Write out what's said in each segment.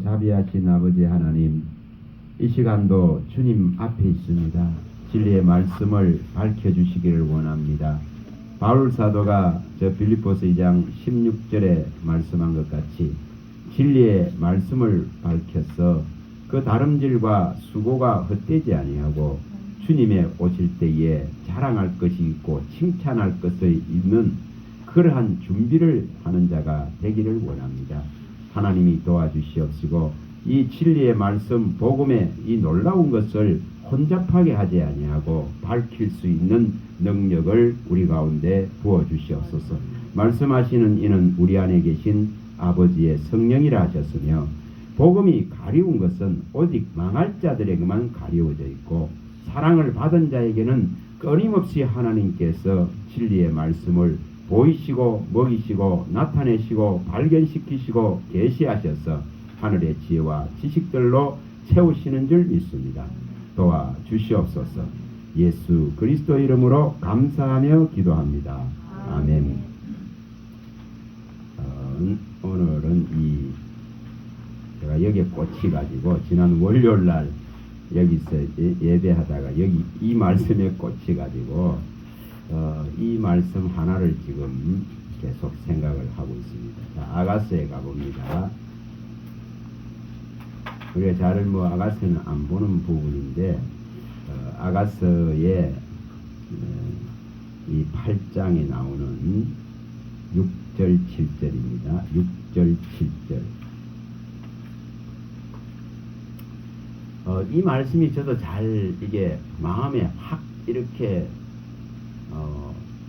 자비하신 아버지 하나님, 이 시간도 주님 앞에 있습니다. 진리의 말씀을 밝혀주시기를 원합니다. 바울 사도가 저 빌립보서 2장 16절에 말씀한 것 같이 진리의 말씀을 밝혀서 그 다름질과 수고가 헛되지 아니하고 주님의 오실 때에 자랑할 것이 있고 칭찬할 것이 있는 그러한 준비를 하는 자가 되기를 원합니다. 하나님이 도와주시옵시고 이 진리의 말씀 복음의 이 놀라운 것을 혼잡하게 하지 아니하고 밝힐 수 있는 능력을 우리 가운데 부어주시옵소서. 말씀하시는 이는 우리 안에 계신 아버지의 성령이라 하셨으며 복음이 가리운 것은 오직 망할 자들에게만 가리워져 있고 사랑을 받은 자에게는 끊임없이 하나님께서 진리의 말씀을 보이시고 먹이시고 나타내시고 발견시키시고 계시하셔서 하늘의 지혜와 지식들로 채우시는 줄 믿습니다. 도와주시옵소서. 예수 그리스도 이름으로 감사하며 기도합니다. 아멘. 오늘은 제가 여기에 꽂혀가지고 지난 월요일날 여기서 예배하다가 여기 이 말씀에 꽂혀가지고 이 말씀 하나를 지금 계속 생각을 하고 있습니다. 자, 아가서에 가봅니다. 우리가 잘 아가서는 안 보는 부분인데 아가서의 이 8장에 나오는 6절 7절입니다. 6절 7절. 이 말씀이 저도 잘 이게 마음에 확 이렇게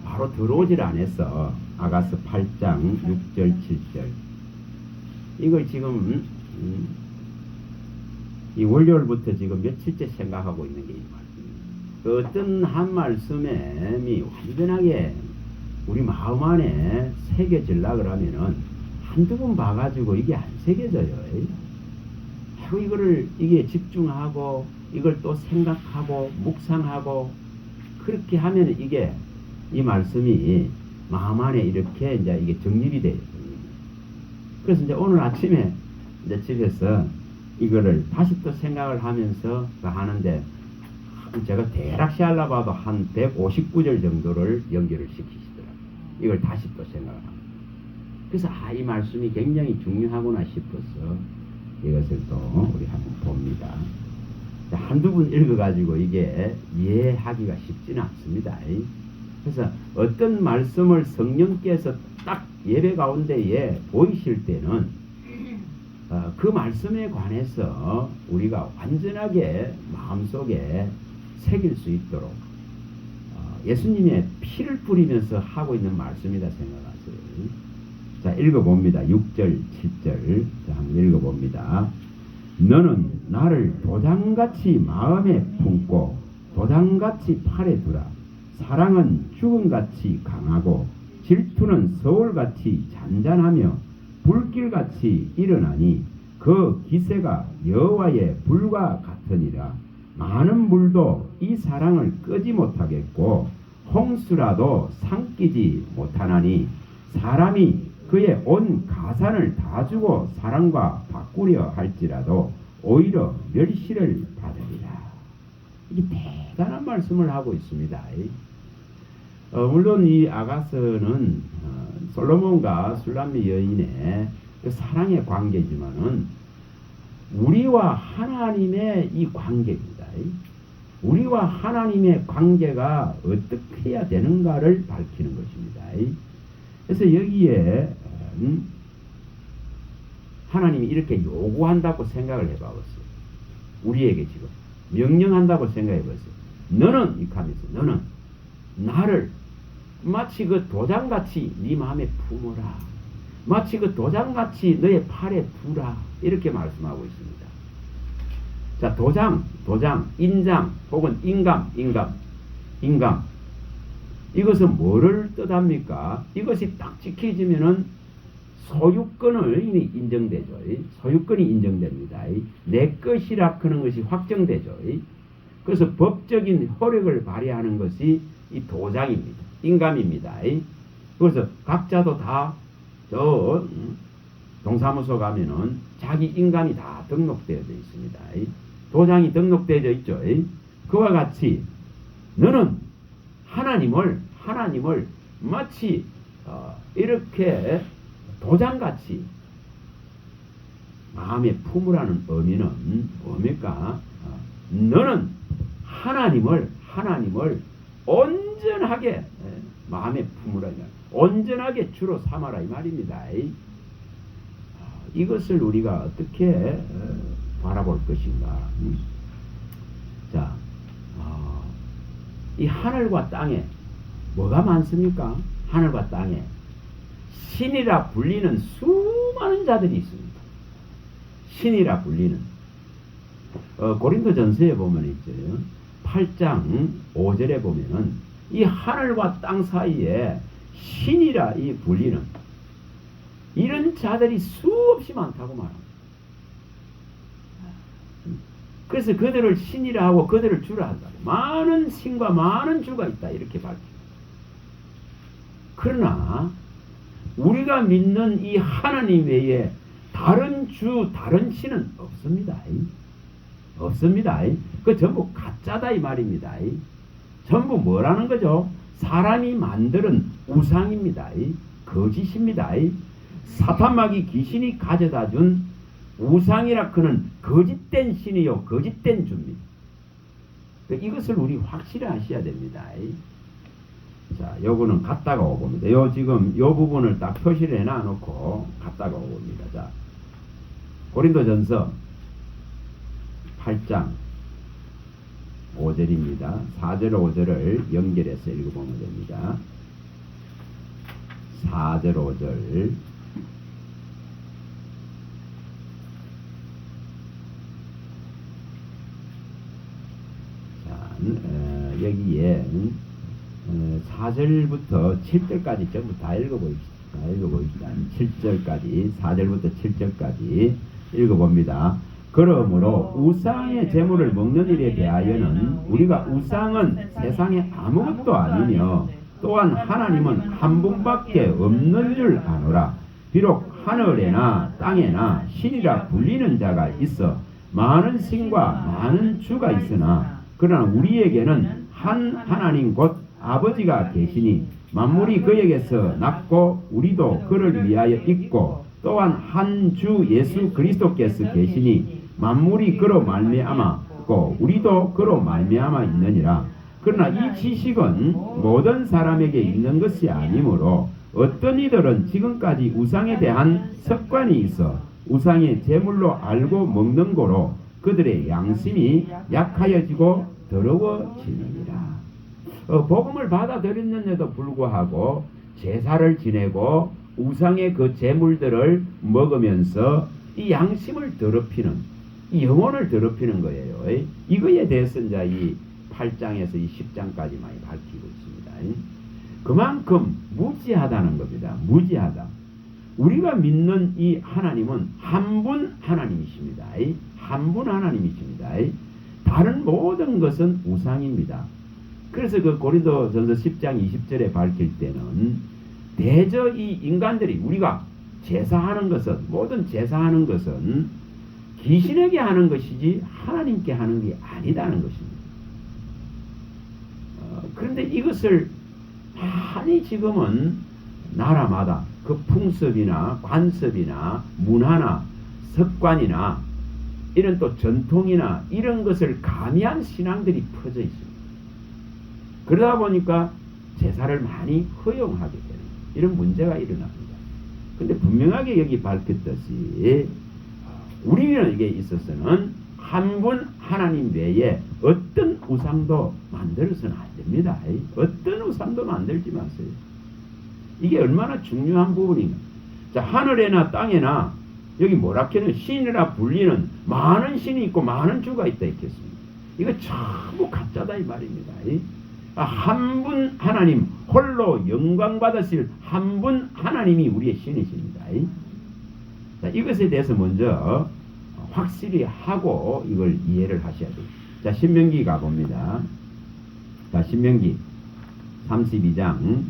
바로 들어오질 않았어. 아가서 8장 6절 7절. 이걸 지금 이 월요일부터 지금 며칠째 생각하고 있는 게 이 말씀입니다. 어떤 한 말씀이 완전하게 우리 마음 안에 새겨지려고 하면은 한두 번 봐가지고 이게 안 새겨져요. 하고 이거를 이게 집중하고 이걸 또 생각하고 묵상하고 그렇게 하면 이게 이 말씀이 마음 안에 이렇게 이제 이게 정립이 돼요. 그래서 이제 오늘 아침에 이제 집에서 이거를 다시 또 생각을 하면서 하는데 제가 대략시 하려 봐도 한 159절 정도를 연결을 시키시더라고요. 이걸 다시 또 생각을 합니다. 그래서 이 말씀이 굉장히 중요하구나 싶어서 이것을 또 우리 한번 봅니다. 한두 번 읽어가지고 이게 이해하기가 쉽지는 않습니다. 그래서 어떤 말씀을 성령께서 딱 예배 가운데에 보이실 때는 그 말씀에 관해서 우리가 완전하게 마음속에 새길 수 있도록 예수님의 피를 뿌리면서 하고 있는 말씀이다 생각하세요. 자, 읽어봅니다. 6절 7절 자, 한번 읽어봅니다. 너는 나를 도장같이 마음에 품고 도장같이 팔에 두라. 사랑은 죽음같이 강하고 질투는 서울같이 잔잔하며 불길같이 일어나니 그 기세가 여호와의 불과 같으니라. 많은 물도 이 사랑을 끄지 못하겠고 홍수라도 삼키지 못하나니 사람이 그의 온 가산을 다 주고 사랑과 바꾸려 할지라도 오히려 멸시를 받으리라. 이게 대단한 말씀을 하고 있습니다. 물론 이 아가서는 솔로몬과 술람미 여인의 그 사랑의 관계지만은 우리와 하나님의 이 관계입니다. 우리와 하나님의 관계가 어떻게 해야 되는가를 밝히는 것입니다. 그래서 여기에 하나님이 이렇게 요구한다고 생각을 해봐봤어요. 우리에게 지금 명령한다고 생각해봤어요. 너는 이렇게 하면서 너는 나를 마치 그 도장같이 네 마음에 품어라. 마치 그 도장같이 너의 팔에 두라. 이렇게 말씀하고 있습니다. 자, 도장, 인장 혹은 인감. 이것은 뭐를 뜻합니까? 이것이 딱 지켜지면은 소유권을 인정되죠. 소유권이 인정됩니다. 내 것이라 하는 것이 확정되죠. 그래서 법적인 효력을 발휘하는 것이 이 도장입니다. 인감입니다. 그래서 각자도 다 동사무소 가면은 자기 인감이 다 등록되어져 있습니다. 도장이 등록되어져 있죠. 그와 같이 너는 하나님을 마치 이렇게 도장같이 마음에 품으라는 의미는 뭡니까? 너는 하나님을 온전하게 마음에 품으라, 온전하게 주로 삼아라 이 말입니다. 이것을 우리가 어떻게 바라볼 것인가? 자, 이 하늘과 땅에 뭐가 많습니까? 하늘과 땅에 신이라 불리는 수많은 자들이 있습니다. 신이라 불리는 고린도전서에 보면 있죠. 8장 5절에 보면은 이 하늘과 땅 사이에 신이라 이 불리는 이런 자들이 수없이 많다고 말합니다. 그래서 그들을 신이라 하고 그들을 주라 한다. 많은 신과 많은 주가 있다 이렇게 밝힙니다. 그러나 우리가 믿는 이 하나님 외에 다른 주, 다른 신은 없습니다. 없습니다. 그 전부 가짜다 이 말입니다. 전부 뭐라는 거죠? 사람이 만드는 우상입니다. 거짓입니다. 사탄마귀 귀신이 가져다 준 우상이라 그는 거짓된 신이요 거짓된 주입니다. 이것을 우리 확실히 하셔야 됩니다. 자, 요거는 갔다가 오봅니다. 요 지금 요 부분을 딱 표시를 해놔 놓고 갔다가 오봅니다. 자, 고린도전서 8장 5절입니다. 4절 5절을 연결해서 읽어보면 됩니다. 4절 5절 자, 여기에 4절부터 7절까지 전부 다 읽어보십시다. 7절까지 4절부터 7절까지 읽어봅니다. 그러므로 우상의 제물을 먹는 일에 대하여는 우리가 우상은 세상에 아무것도 아니며 또한 하나님은 한 분밖에 없는 줄 아노라. 비록 하늘에나 땅에나 신이라 불리는 자가 있어 많은 신과 많은 주가 있으나 그러나 우리에게는 한 하나님 곧 아버지가 계시니 만물이 그에게서 났고 우리도 그를 위하여 있고 또한 한 주 예수 그리스도께서 계시니 만물이 그로 말미암았고 우리도 그로 말미암아 있느니라. 그러나 이 지식은 모든 사람에게 있는 것이 아니므로 어떤 이들은 지금까지 우상에 대한 습관이 있어 우상의 제물로 알고 먹는 거로 그들의 양심이 약하여지고 더러워지느니라. 복음을 받아들였는데도 불구하고 제사를 지내고 우상의 그 제물들을 먹으면서 이 양심을 더럽히는, 이 영혼을 더럽히는 거예요. 이거에 대해서 이제 이 8장에서 이 10장까지 많이 밝히고 있습니다. 그만큼 무지하다는 겁니다. 무지하다. 우리가 믿는 이 하나님은 한 분 하나님이십니다. 한 분 하나님이십니다. 다른 모든 것은 우상입니다. 그래서 그 고린도전서 10장 20절에 밝힐 때는 대저 이 인간들이 우리가 제사하는 것은, 모든 제사하는 것은 귀신에게 하는 것이지 하나님께 하는 게 아니다는 것입니다. 그런데 이것을 많이 지금은 나라마다 그 풍습이나 관습이나 문화나 습관이나 이런 또 전통이나 이런 것을 가미한 신앙들이 퍼져 있습니다. 그러다 보니까 제사를 많이 허용하게 되는 이런 문제가 일어납니다. 근데 분명하게 여기 밝혔듯이 우리에게 있어서는 한 분 하나님 외에 어떤 우상도 만들어서는 안 됩니다. 어떤 우상도 만들지 마세요. 이게 얼마나 중요한 부분인가. 자, 하늘에나 땅에나 여기 뭐라 캐는 신이라 불리는 많은 신이 있고 많은 주가 있다 했겠습니다. 이거 전부 가짜다 이 말입니다. 한 분 하나님 홀로 영광 받으실 한 분 하나님이 우리의 신이십니다. 자, 이것에 대해서 먼저 확실히 하고 이걸 이해를 하셔야 돼요. 자, 신명기 가봅니다. 자, 신명기 32장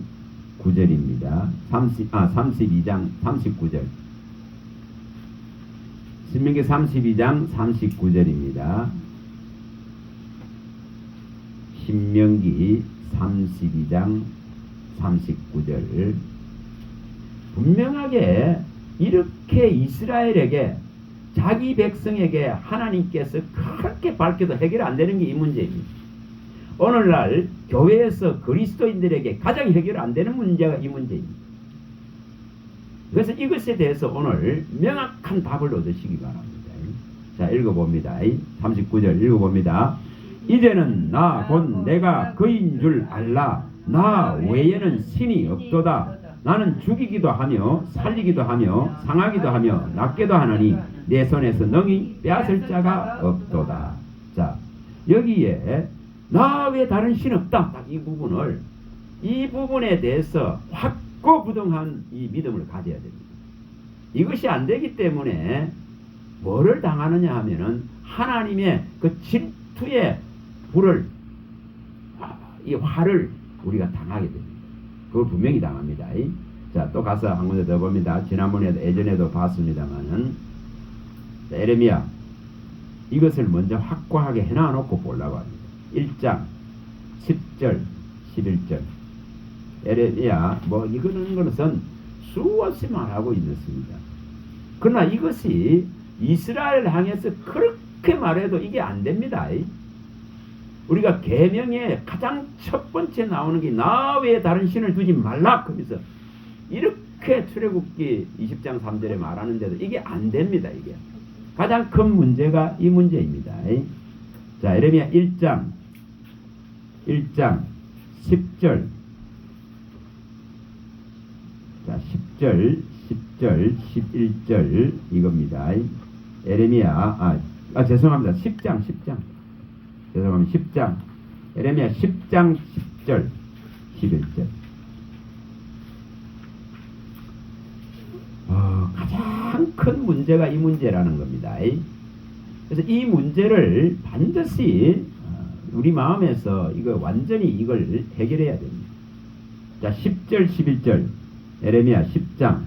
9절입니다. 32장 39절. 신명기 32장 39절입니다. 신명기 32장 39절. 분명하게 이렇게 이스라엘에게, 자기 백성에게 하나님께서 그렇게 밝혀도 해결 안 되는 게 이 문제입니다. 오늘날 교회에서 그리스도인들에게 가장 해결 안 되는 문제가 이 문제입니다. 그래서 이것에 대해서 오늘 명확한 답을 얻으시기 바랍니다. 자, 읽어봅니다. 39절 읽어봅니다. 이제는 나 곧 내가 그인 줄 알라. 나 외에는 신이 없도다. 나는 죽이기도 하며 살리기도 하며 상하기도 하며 낫게도 하나니 내 손에서 능히 빼앗을 자가 없도다. 자, 여기에 나 외에 다른 신 없다. 딱 이 부분에 대해서 확고부동한 이 믿음을 가져야 됩니다. 이것이 안 되기 때문에 뭐를 당하느냐 하면은 하나님의 그 질투의 불을, 이 화를 우리가 당하게 됩니다. 그걸 분명히 당합니다. 자, 또 가서 한 군데 더 봅니다. 지난번에도 예전에도 봤습니다만은, 에레미야 이것을 먼저 확고하게 해놔놓고 보려고 합니다. 1장 10절 11절. 에레미야 뭐 이거는 것은 수없이 말하고 있습니다. 그러나 이것이 이스라엘 향해서 그렇게 말해도 이게 안 됩니다. 우리가 계명에 가장 첫 번째 나오는 게 나 외에 다른 신을 두지 말라. 그래서 이렇게 출애굽기 20장 3절에 말하는데도 이게 안 됩니다. 이게 가장 큰 문제가 이 문제입니다. 자, 에레미야 1장 10절. 자, 10절 11절 이겁니다. 에레미야 죄송합니다. 10장 죄송합니다. 10장 에레미야 10장 10절 11절. 가장 큰 문제가 이 문제라는 겁니다. 그래서 이 문제를 반드시 우리 마음에서 이거 완전히 이걸 해결해야 됩니다. 자, 10절 11절 에레미야 10장.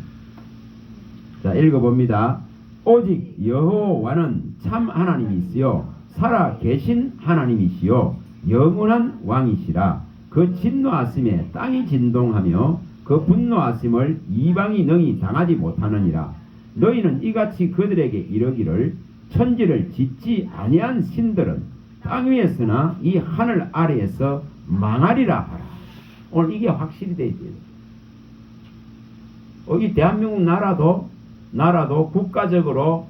자, 읽어봅니다. 오직 여호와는 참 하나님이시요 살아 계신 하나님이시요 영원한 왕이시라. 그 진노하심에 땅이 진동하며 그 분노하심을 이방이 능히 당하지 못하느니라. 너희는 이같이 그들에게 이르기를 천지를 짓지 아니한 신들은 땅 위에서나 이 하늘 아래에서 망하리라 하라. 오늘 이게 확실히 되지. 이 대한민국 나라도 국가적으로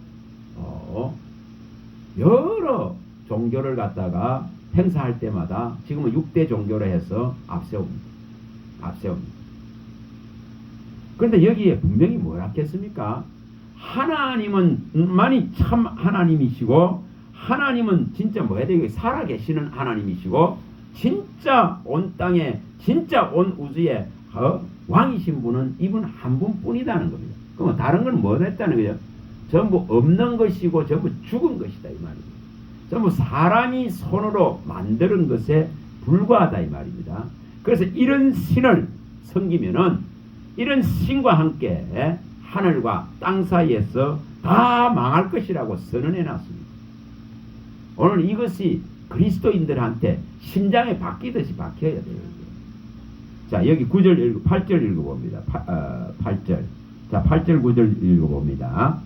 여러 종교를 갖다가 행사할 때마다 지금은 6대 종교로 해서 앞세웁니다. 그런데 여기에 분명히 뭐라 했겠습니까? 하나님은만이 참 하나님이시고, 하나님은 진짜 뭐야 되게 살아계시는 하나님이시고, 진짜 온 땅에, 진짜 온 우주에 왕이신 분은 이분 한 분뿐이다는 겁니다. 그럼 다른 건 뭐 했다는 거죠? 전부 없는 것이고 전부 죽은 것이다 이 말입니다. 전부 사람이 손으로 만드는 것에 불과하다 이 말입니다. 그래서 이런 신을 섬기면은 이런 신과 함께 하늘과 땅 사이에서 다 망할 것이라고 선언해 놨습니다. 오늘 이것이 그리스도인들한테 심장에 박히듯이 박혀야 돼요. 자, 여기 9절 8절 읽어봅니다. 8절. 자, 8절 9절 읽어봅니다.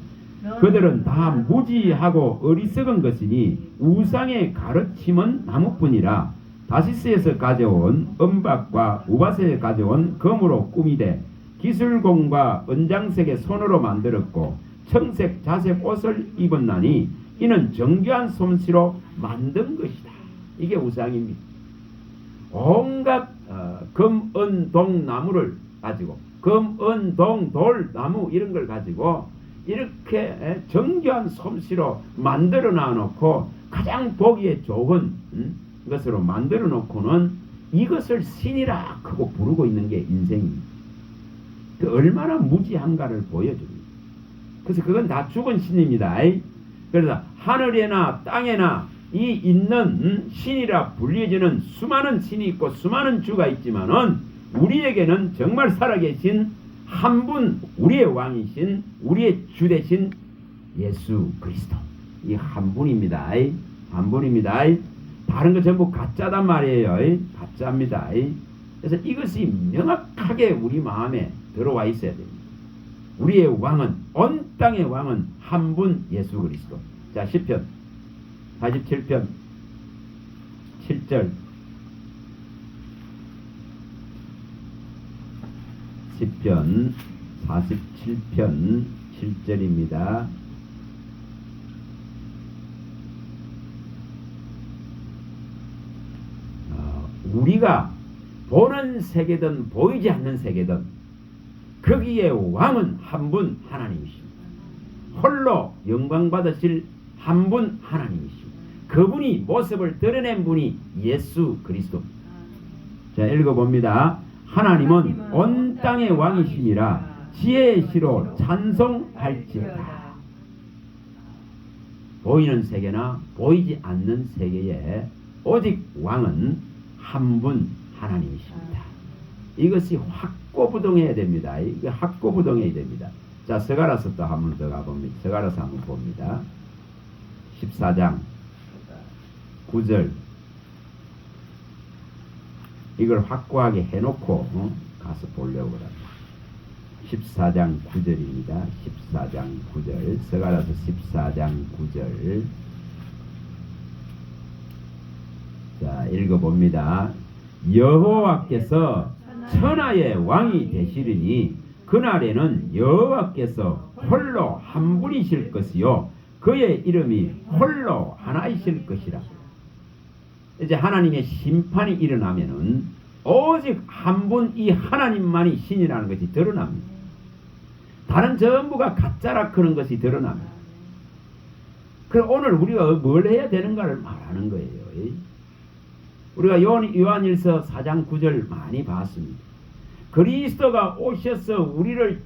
그들은 다 무지하고 어리석은 것이니 우상의 가르침은 나무뿐이라. 다시스에서 가져온 은박과 우바스에서 가져온 금으로 꾸미되 기술공과 은장색의 손으로 만들었고 청색 자색 옷을 입었나니 이는 정교한 솜씨로 만든 것이다. 이게 우상입니다. 온갖 금, 은, 동 나무를 가지고 금, 은, 동, 돌, 나무 이런 걸 가지고 이렇게 정교한 솜씨로 만들어 놔놓고 가장 보기에 좋은 것으로 만들어 놓고는 이것을 신이라 하고 부르고 있는 게 인생입니다. 그 얼마나 무지한가를 보여줍니다. 그래서 그건 다 죽은 신입니다. 그래서 하늘에나 땅에나 이 있는 신이라 불려지는 수많은 신이 있고 수많은 주가 있지만은 우리에게는 정말 살아계신 한 분, 우리의 왕이신, 우리의 주 되신 예수 그리스도. 이 한 분입니다. 한 분입니다. 다른 거 전부 가짜단 말이에요. 가짜입니다. 그래서 이것이 명확하게 우리 마음에 들어와 있어야 됩니다. 우리의 왕은, 온 땅의 왕은 한 분 예수 그리스도. 자, 시편 47편 7절. 시편 47편 7절입니다. 우리가 보는 세계든 보이지 않는 세계든 거기에 왕은 한 분 하나님이십니다. 홀로 영광 받으실 한 분 하나님이십니다. 그분이 모습을 드러낸 분이 예수 그리스도. 자, 읽어봅니다. 하나님은 온 땅의 왕이시니라 지혜의 시로 찬송할지어다. 보이는 세계나 보이지 않는 세계에 오직 왕은 한 분 하나님이십니다. 이것이 확고부동해야 됩니다. 이게 확고부동해야 됩니다. 자, 스가랴서 또 한 번 더 가봅니다. 스가랴서 한번 봅니다. 14장 9절. 이걸 확고하게 해놓고 가서 보려고 합니다. 14장 9절입니다. 14장 9절. 스가랴서 14장 9절. 자, 읽어봅니다. 여호와께서 천하의 왕이 되시리니 그날에는 여호와께서 홀로 한 분이실 것이요 그의 이름이 홀로 하나이실 것이라. 이제 하나님의 심판이 일어나면은 오직 한 분 이 하나님만이 신이라는 것이 드러납니다. 다른 전부가 가짜라 그런 것이 드러납니다. 그럼 오늘 우리가 뭘 해야 되는가를 말하는 거예요. 우리가 요한일서 4장 9절 많이 봤습니다. 그리스도가 오셔서 우리를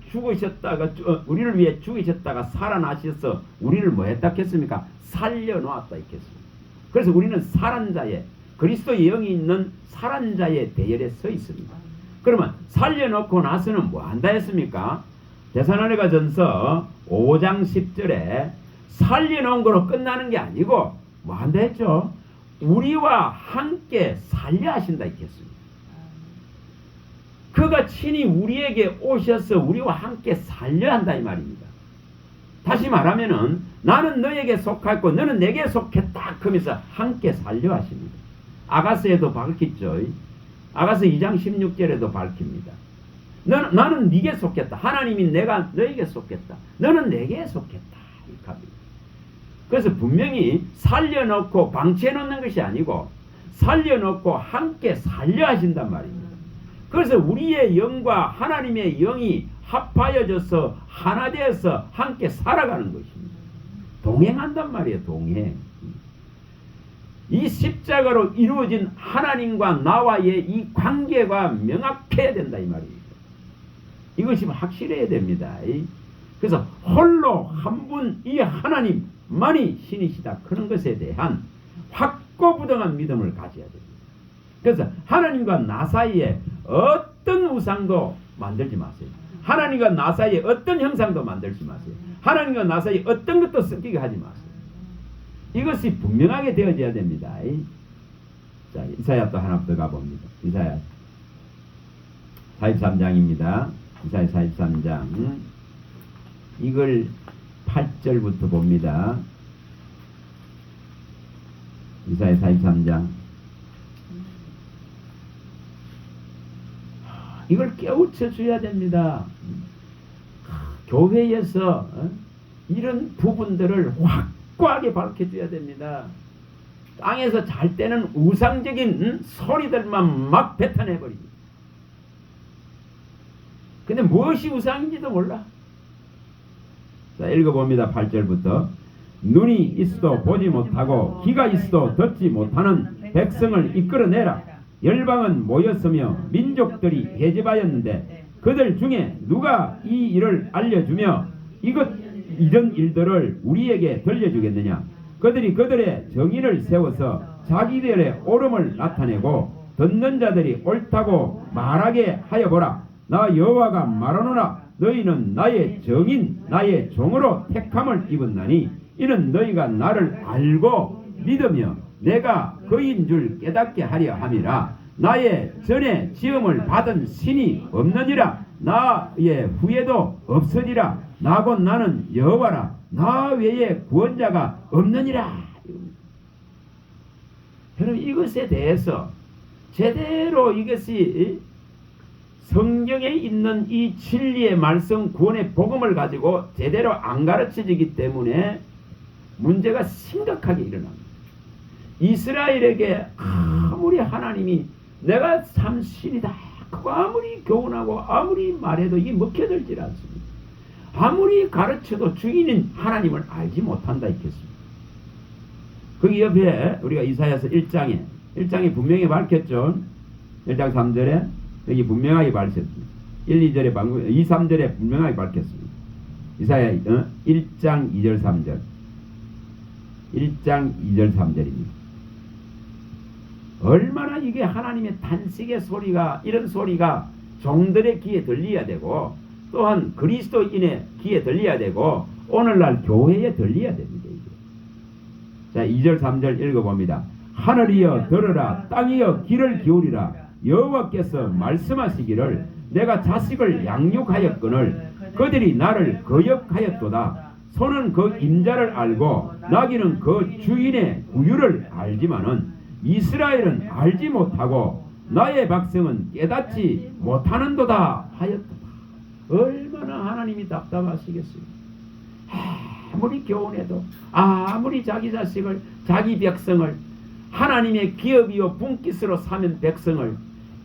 위해 죽으셨다가 살아나셔서 우리를 뭐 했다 했습니까? 살려놓았다 했습니다. 그래서 우리는 살한 자의, 그리스도의 영이 있는 살한 자의 대열에 서 있습니다. 그러면 살려놓고 나서는 뭐 한다 했습니까? 데살로니가전서 5장 10절에 살려놓은 거로 끝나는 게 아니고 뭐 한다 했죠? 우리와 함께 살려 하신다 했습니다. 그가 친히 우리에게 오셔서 우리와 함께 살려 한다 이 말입니다. 다시 말하면은 나는 너에게 속하였고 너는 내게 속했다 하면서 함께 살려 하십니다. 아가서에도 밝혔죠. 아가서 2장 16절에도 밝힙니다. 나는 네게 속했다. 하나님이 내가 너에게 속했다. 너는 내게 속했다. 이렇게 합니다. 그래서 분명히 살려놓고 방치해놓는 것이 아니고 살려놓고 함께 살려 하신단 말입니다. 그래서 우리의 영과 하나님의 영이 합하여져서 하나 되어서 함께 살아가는 것입니다. 동행한단 말이에요. 동행. 이 십자가로 이루어진 하나님과 나와의 이 관계가 명확해야 된다 이 말입니다. 이것이 확실해야 됩니다. 그래서 홀로 한 분 이 하나님만이 신이시다. 그런 것에 대한 확고부동한 믿음을 가져야 됩니다. 그래서 하나님과 나 사이에 어떤 우상도 만들지 마세요. 하나님과 나 사이에 어떤 형상도 만들지 마세요. 하나님과 나 사이에 어떤 것도 섞이게 하지 마세요. 이것이 분명하게 되어져야 됩니다. 자, 이사야 또 하나 더 가봅니다. 이사야 43장입니다. 이사야 43장. 이걸 8절부터 봅니다. 이사야 43장. 이걸 깨우쳐 줘야 됩니다. 교회에서 이런 부분들을 확고하게 밝혀줘야 됩니다. 땅에서 잘 때는 우상적인 소리들만 막 뱉어내버립니다. 근데 무엇이 우상인지도 몰라. 자, 읽어봅니다. 8절부터. 눈이 있어도 보지 못하고 귀가 있어도 듣지 못하는 백성을 이끌어내라. 열방은 모였으며 민족들이 해집하였는데 그들 중에 누가 이 일을 알려주며 이런 일들을 우리에게 들려주겠느냐. 그들이 그들의 정의를 세워서 자기들의 옳음을 나타내고 듣는 자들이 옳다고 말하게 하여보라. 나 여호와가 말하노라. 너희는 나의 정인 나의 종으로 택함을 입었나니 이는 너희가 나를 알고 믿으며 내가 그인 줄 깨닫게 하려 함이라. 나의 전에 지음을 받은 신이 없느니라. 나의 후에도 없으리라. 나 곧 나는 여호와라. 나 외에 구원자가 없느니라. 여러분, 이것에 대해서 제대로 이것이 성경에 있는 이 진리의 말씀 구원의 복음을 가지고 제대로 안 가르쳐지기 때문에 문제가 심각하게 일어납니다. 이스라엘에게 아무리 하나님이 내가 참 신이다 그거 아무리 교훈하고 아무리 말해도 이게 먹혀들지 않습니다. 아무리 가르쳐도 주인인 하나님을 알지 못한다 했겠습니다. 거기 옆에 우리가 이사야서 1장에 분명히 밝혔죠. 1장 3절에 여기 분명하게 밝혔습니다. 1, 2절에 2, 3절에 분명하게 밝혔습니다. 이사야 1장 2절 3절 1장 2절 3절입니다. 얼마나 이게 하나님의 탄식의 소리가 이런 소리가 종들의 귀에 들려야 되고 또한 그리스도인의 귀에 들려야 되고 오늘날 교회에 들려야 됩니다. 이게. 자 2절 3절 읽어봅니다. 하늘이여 들으라 땅이여 귀를 기울이라 여호와께서 말씀하시기를 내가 자식을 양육하였거늘 그들이 나를 거역하였도다. 소는 그 임자를 알고 나귀는 그 주인의 구유를 알지만은 이스라엘은 알지 못하고 나의 백성은 깨닫지 못하는도다 하였도다. 얼마나 하나님이 답답하시겠습니까? 아무리 교훈해도 아무리 자기 자식을 자기 백성을 하나님의 기업이요 분깃으로 사는 백성을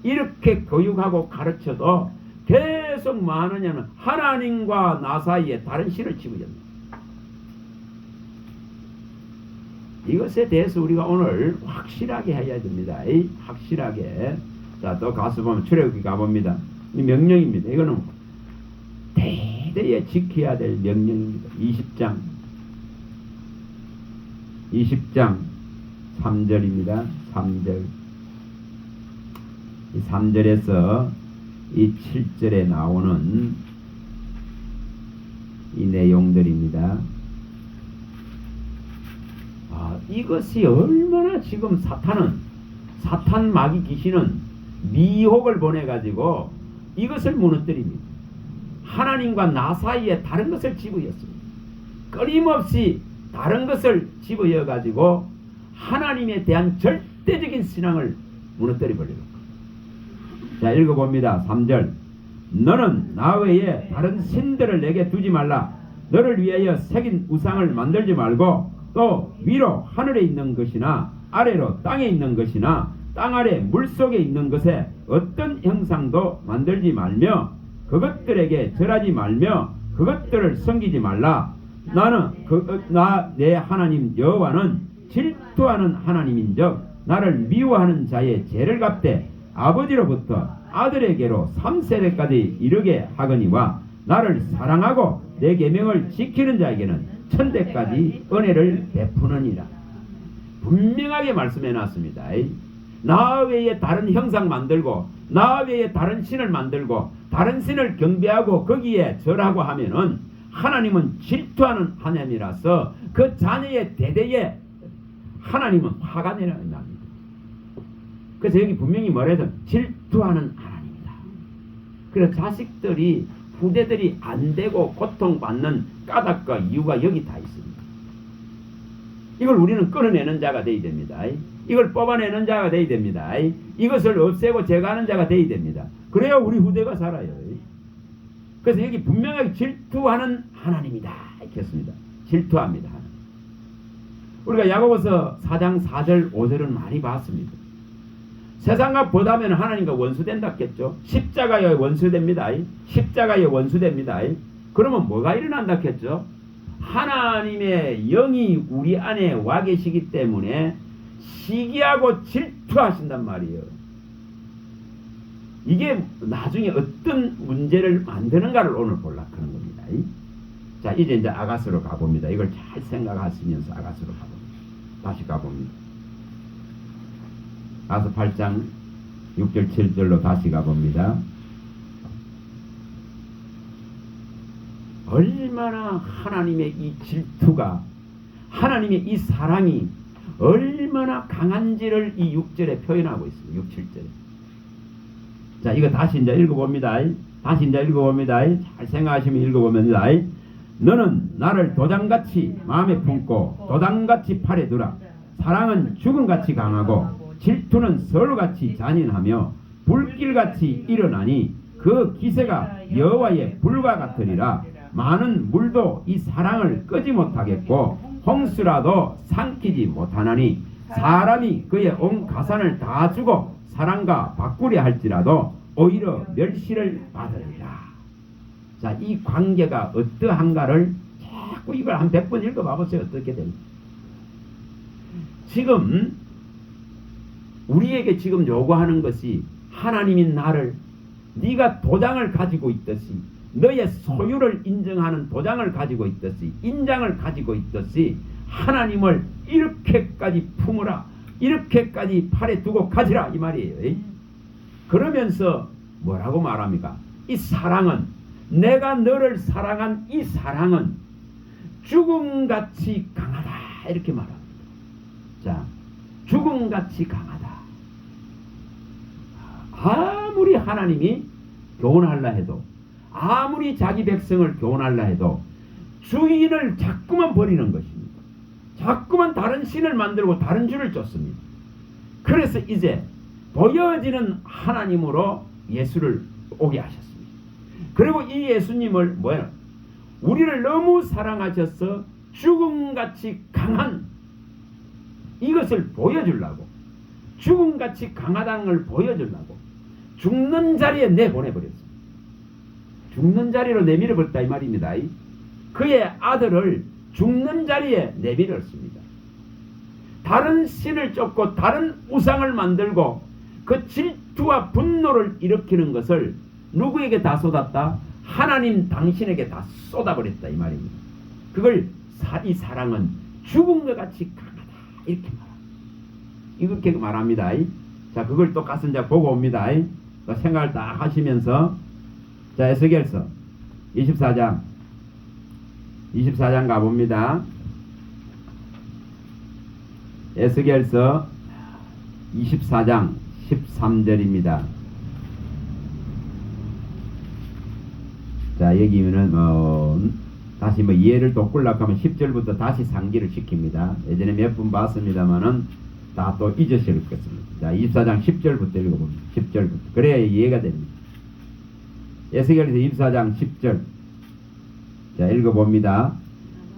이렇게 교육하고 가르쳐도 계속 뭐 하느냐면 하나님과 나 사이에 다른 신을 집어줍니다. 이것에 대해서 우리가 오늘 확실하게 해야 됩니다. 확실하게. 자, 또 가서 보면 출애굽기 가봅니다. 이 명령입니다. 이거는 대대에 지켜야 될 명령입니다. 20장 3절입니다. 3절. 이 3절에서 이 7절에 나오는 이 내용들입니다. 이것이 얼마나 지금 사탄 마귀 귀신은 미혹을 보내가지고 이것을 무너뜨립니다. 하나님과 나 사이에 다른 것을 집어였습니다. 끊임없이 다른 것을 집어여가지고 하나님에 대한 절대적인 신앙을 무너뜨려 버리는 것. 자, 읽어봅니다. 3절. 너는 나 외에 다른 신들을 내게 두지 말라. 너를 위하여 새긴 우상을 만들지 말고 또 위로 하늘에 있는 것이나 아래로 땅에 있는 것이나 땅 아래 물속에 있는 것에 어떤 형상도 만들지 말며 그것들에게 절하지 말며 그것들을 섬기지 말라. 나는 내 하나님 여호와는 질투하는 하나님인즉 나를 미워하는 자의 죄를 갚되 아버지로부터 아들에게로 3세대까지 이르게 하거니와 나를 사랑하고 내 계명을 지키는 자에게는 천대까지 은혜를 베푸느니라. 분명하게 말씀해 놨습니다. 나 외에 다른 형상 만들고 나 외에 다른 신을 만들고 다른 신을 경배하고 거기에 절하고 하면은 하나님은 질투하는 하나님이라서 그 자녀의 대대에 하나님은 화가 내립니다. 그래서 여기 분명히 뭐래서 질투하는 하나님이다. 그래서 자식들이 후대들이 안 되고 고통받는 까닭과 이유가 여기 다 있습니다. 이걸 우리는 끊어내는 자가 되어야 됩니다. 이걸 뽑아내는 자가 되어야 됩니다. 이것을 없애고 제거하는 자가 되어야 됩니다. 그래야 우리 후대가 살아요. 그래서 여기 분명하게 질투하는 하나님이다 이렇게 했습니다. 질투합니다. 우리가 야고보서 4장 4절 5절은 많이 봤습니다. 세상과 보다면 하나님과 원수된다 했겠죠. 십자가에 원수됩니다. 십자가에 원수됩니다. 그러면 뭐가 일어난다 했겠죠. 하나님의 영이 우리 안에 와 계시기 때문에 시기하고 질투하신단 말이에요. 이게 나중에 어떤 문제를 만드는가를 오늘 보려고 하는 겁니다. 자, 이제 아가스로 가봅니다. 이걸 잘 생각하시면서 아가스로 가봅니다. 다시 가봅니다. 가서 8장 6절 7절로 다시 가봅니다. 얼마나 하나님의 이 질투가, 하나님의 이 사랑이 얼마나 강한지를 이 6절에 표현하고 있습니다. 6, 7절에. 자, 이거 다시 이제 읽어봅니다. 다시 이제 읽어봅니다. 잘 생각하시면 읽어봅니다. 너는 나를 도장같이 마음에 품고 도장같이 팔에 두라. 사랑은 죽음같이 강하고 질투는 설같이 잔인하며 불길같이 일어나니 그 기세가 여호와의 불과 같으리라. 많은 물도 이 사랑을 끄지 못하겠고 홍수라도 삼키지 못하나니 사람이 그의 온 가산을 다 주고 사랑과 바꾸려 할지라도 오히려 멸시를 받으리라. 자, 이 관계가 어떠한가를 자꾸 이걸 한 100번 읽어봐 보세요. 어떻게 됩니까? 지금 우리에게 지금 요구하는 것이 하나님인 나를 네가 도장을 가지고 있듯이, 너의 소유를 인정하는 도장을 가지고 있듯이, 인장을 가지고 있듯이 하나님을 이렇게까지 품으라, 이렇게까지 팔에 두고 가지라, 이 말이에요. 그러면서 뭐라고 말합니까? 이 사랑은, 내가 너를 사랑한 이 사랑은 죽음같이 강하다, 이렇게 말합니다. 자, 죽음같이 강하다. 아무리 하나님이 교훈하려 해도, 아무리 자기 백성을 교훈하려 해도 주인을 자꾸만 버리는 것입니다. 자꾸만 다른 신을 만들고 다른 주를 쫓습니다. 그래서 이제 보여지는 하나님으로 예수를 오게 하셨습니다. 그리고 이 예수님을 우리를 너무 사랑하셔서 죽음같이 강한 이것을 보여주려고, 죽음같이 강하다는 걸 보여주려고 죽는 자리에 내보내버렸습니다. 죽는 자리로 내밀어버렸다, 이 말입니다. 그의 아들을 죽는 자리에 내밀었습니다. 다른 신을 쫓고 다른 우상을 만들고 그 질투와 분노를 일으키는 것을 누구에게 다 쏟았다? 하나님 당신에게 다 쏟아버렸다, 이 말입니다. 그걸 이 사랑은 죽은 것 같이 강하다, 이렇게 말합니다. 이렇게 말합니다. 자, 그걸 또 가서 이제 보고 옵니다. 생각을 딱 하시면서, 자, 에스겔서 24장 가봅니다. 에스겔서 24장 13절입니다. 자, 여기면은 다시 이해를 돕으려고 하면 10절부터 다시 상기를 시킵니다. 예전에 몇 분 봤습니다만은 다 또 잊으실 것입니다. 자, 24장 10절부터 읽어봅니다. 10절부터. 그래야 이해가 됩니다. 에스겔에서 24장 10절. 자, 읽어봅니다.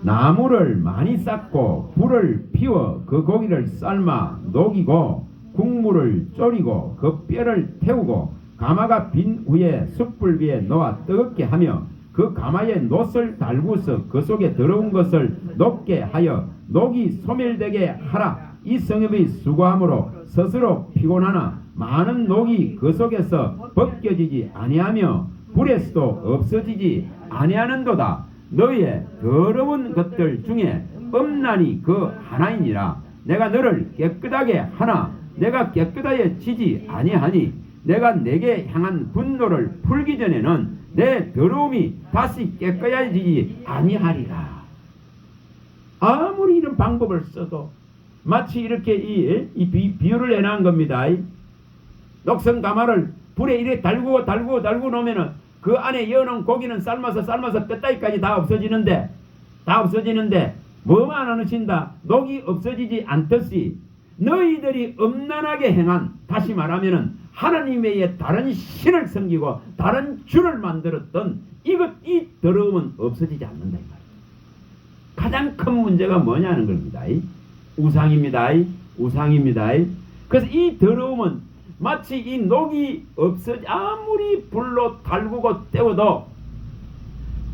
나무를 많이 쌓고 불을 피워 그 고기를 삶아 녹이고 국물을 졸이고 그 뼈를 태우고 가마가 빈 후에 숯불 위에 놓아 뜨겁게 하며 그 가마에 놋을 달구서 그 속에 더러운 것을 녹게 하여 녹이 소멸되게 하라. 이 성읍이 수고함으로 스스로 피곤하나 많은 녹이 그 속에서 벗겨지지 아니하며 불에서도 없어지지 아니하는도다. 너의 더러운 것들 중에 음란이 그 하나이니라. 내가 너를 깨끗하게 하나 내가 깨끗하여지지 아니하니 내가 내게 향한 분노를 풀기 전에는 내 더러움이 다시 깨끗해지지 아니하리라. 아무리 이런 방법을 써도 마치 이렇게 이 비유를 해놓은 겁니다. 녹슨 가마를 불에 이래 달구고 놓으면은 그 안에 여놓은 고기는 삶아서 뼈다귀까지 다 없어지는데 뭐만 안 하신다? 녹이 없어지지 않듯이 너희들이 음란하게 행한, 다시 말하면은 하나님 외에 다른 신을 섬기고 다른 주를 만들었던 이 더러움은 없어지지 않는다, 이 말이에요. 가장 큰 문제가 뭐냐는 겁니다. 우상입니다. 그래서 이 더러움은 마치 이 녹이 아무리 불로 달구고 때워도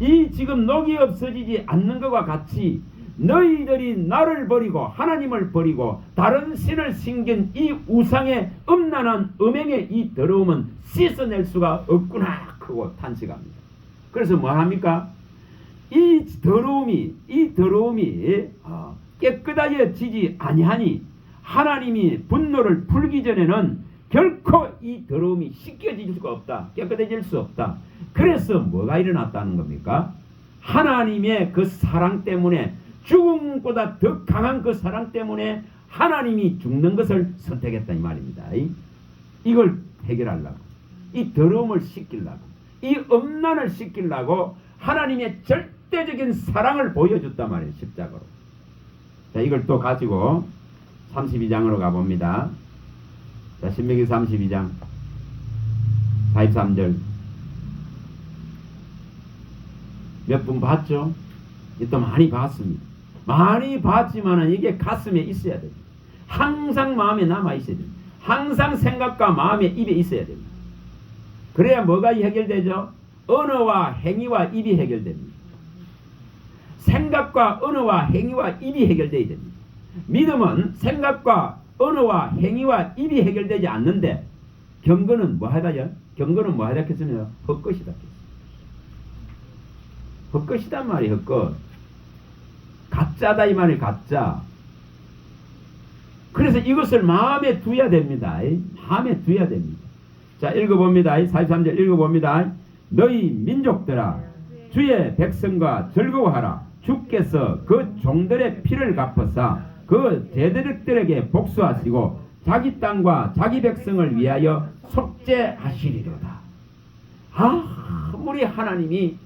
이 지금 녹이 없어지지 않는 것과 같이 너희들이 나를 버리고 하나님을 버리고 다른 신을 섬긴 이 우상의 음란한 음행의 이 더러움은 씻어낼 수가 없구나 하고 탄식합니다. 그래서 뭐합니까? 이 더러움이 깨끗하여지지 아니하니 하나님이 분노를 풀기 전에는 결코 이 더러움이 씻겨질 수가 없다. 깨끗해질 수 없다. 그래서 뭐가 일어났다는 겁니까? 하나님의 그 사랑 때문에, 죽음보다 더 강한 그 사랑 때문에 하나님이 죽는 것을 선택했다 이 말입니다. 이걸 해결하려고, 이 더러움을 씻기려고, 이 엄난을 씻기려고 하나님의 절대적인 사랑을 보여줬단 말이에요. 십자가로. 자, 이걸 또 가지고 32장으로 가봅니다. 자, 신명기 32장 43절. 몇 분 봤죠? 또 많이 봤습니다. 많이 봤지만은 이게 가슴에 있어야 돼요. 항상 마음에 남아 있어야 돼요. 항상 생각과 마음에 입에 있어야 됩니다. 그래야 뭐가 해결되죠? 언어와 행위와 입이 해결됩니다. 생각과 언어와 행위와 입이 해결되어야 됩니다. 믿음은 생각과 언어와 행위와 입이 해결되지 않는데, 경건은 뭐 하다죠? 경건은 뭐 하다 했으면 헛것이다. 헛것이단 말이에요. 헛것. 가짜다 이 말이 가짜. 그래서 이것을 마음에 두어야 됩니다. 마음에 두어야 됩니다. 자, 읽어봅니다. 43절 읽어봅니다. 너희 민족들아, 주의 백성과 즐거워하라. 주께서 그 종들의 피를 갚으사 그 제대력들에게 복수하시고 자기 땅과 자기 백성을 위하여 속죄하시리로다. 아무리 하나님이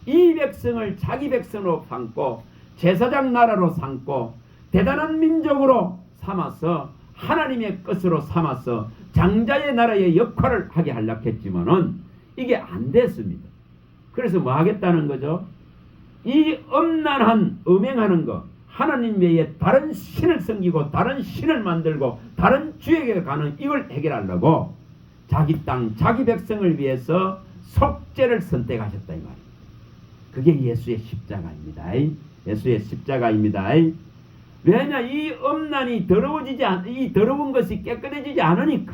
이 백성을 자기 백성으로 삼고 제사장 나라로 삼고 대단한 민족으로 삼아서 하나님의 것으로 삼아서 장자의 나라의 역할을 하게 하려고 했지만은 이게 안 됐습니다. 그래서 뭐 하겠다는 거죠? 이 엄난한 음행하는 것, 하나님 외에 다른 신을 섬기고 다른 신을 만들고 다른 주에게 가는 이걸 해결하려고 자기 땅, 자기 백성을 위해서 속죄를 선택하셨다 이 말이에요. 그게 예수의 십자가입니다. 예수의 십자가입니다. 왜냐, 이 엄난이 이 더러운 것이 깨끗해지지 않으니까,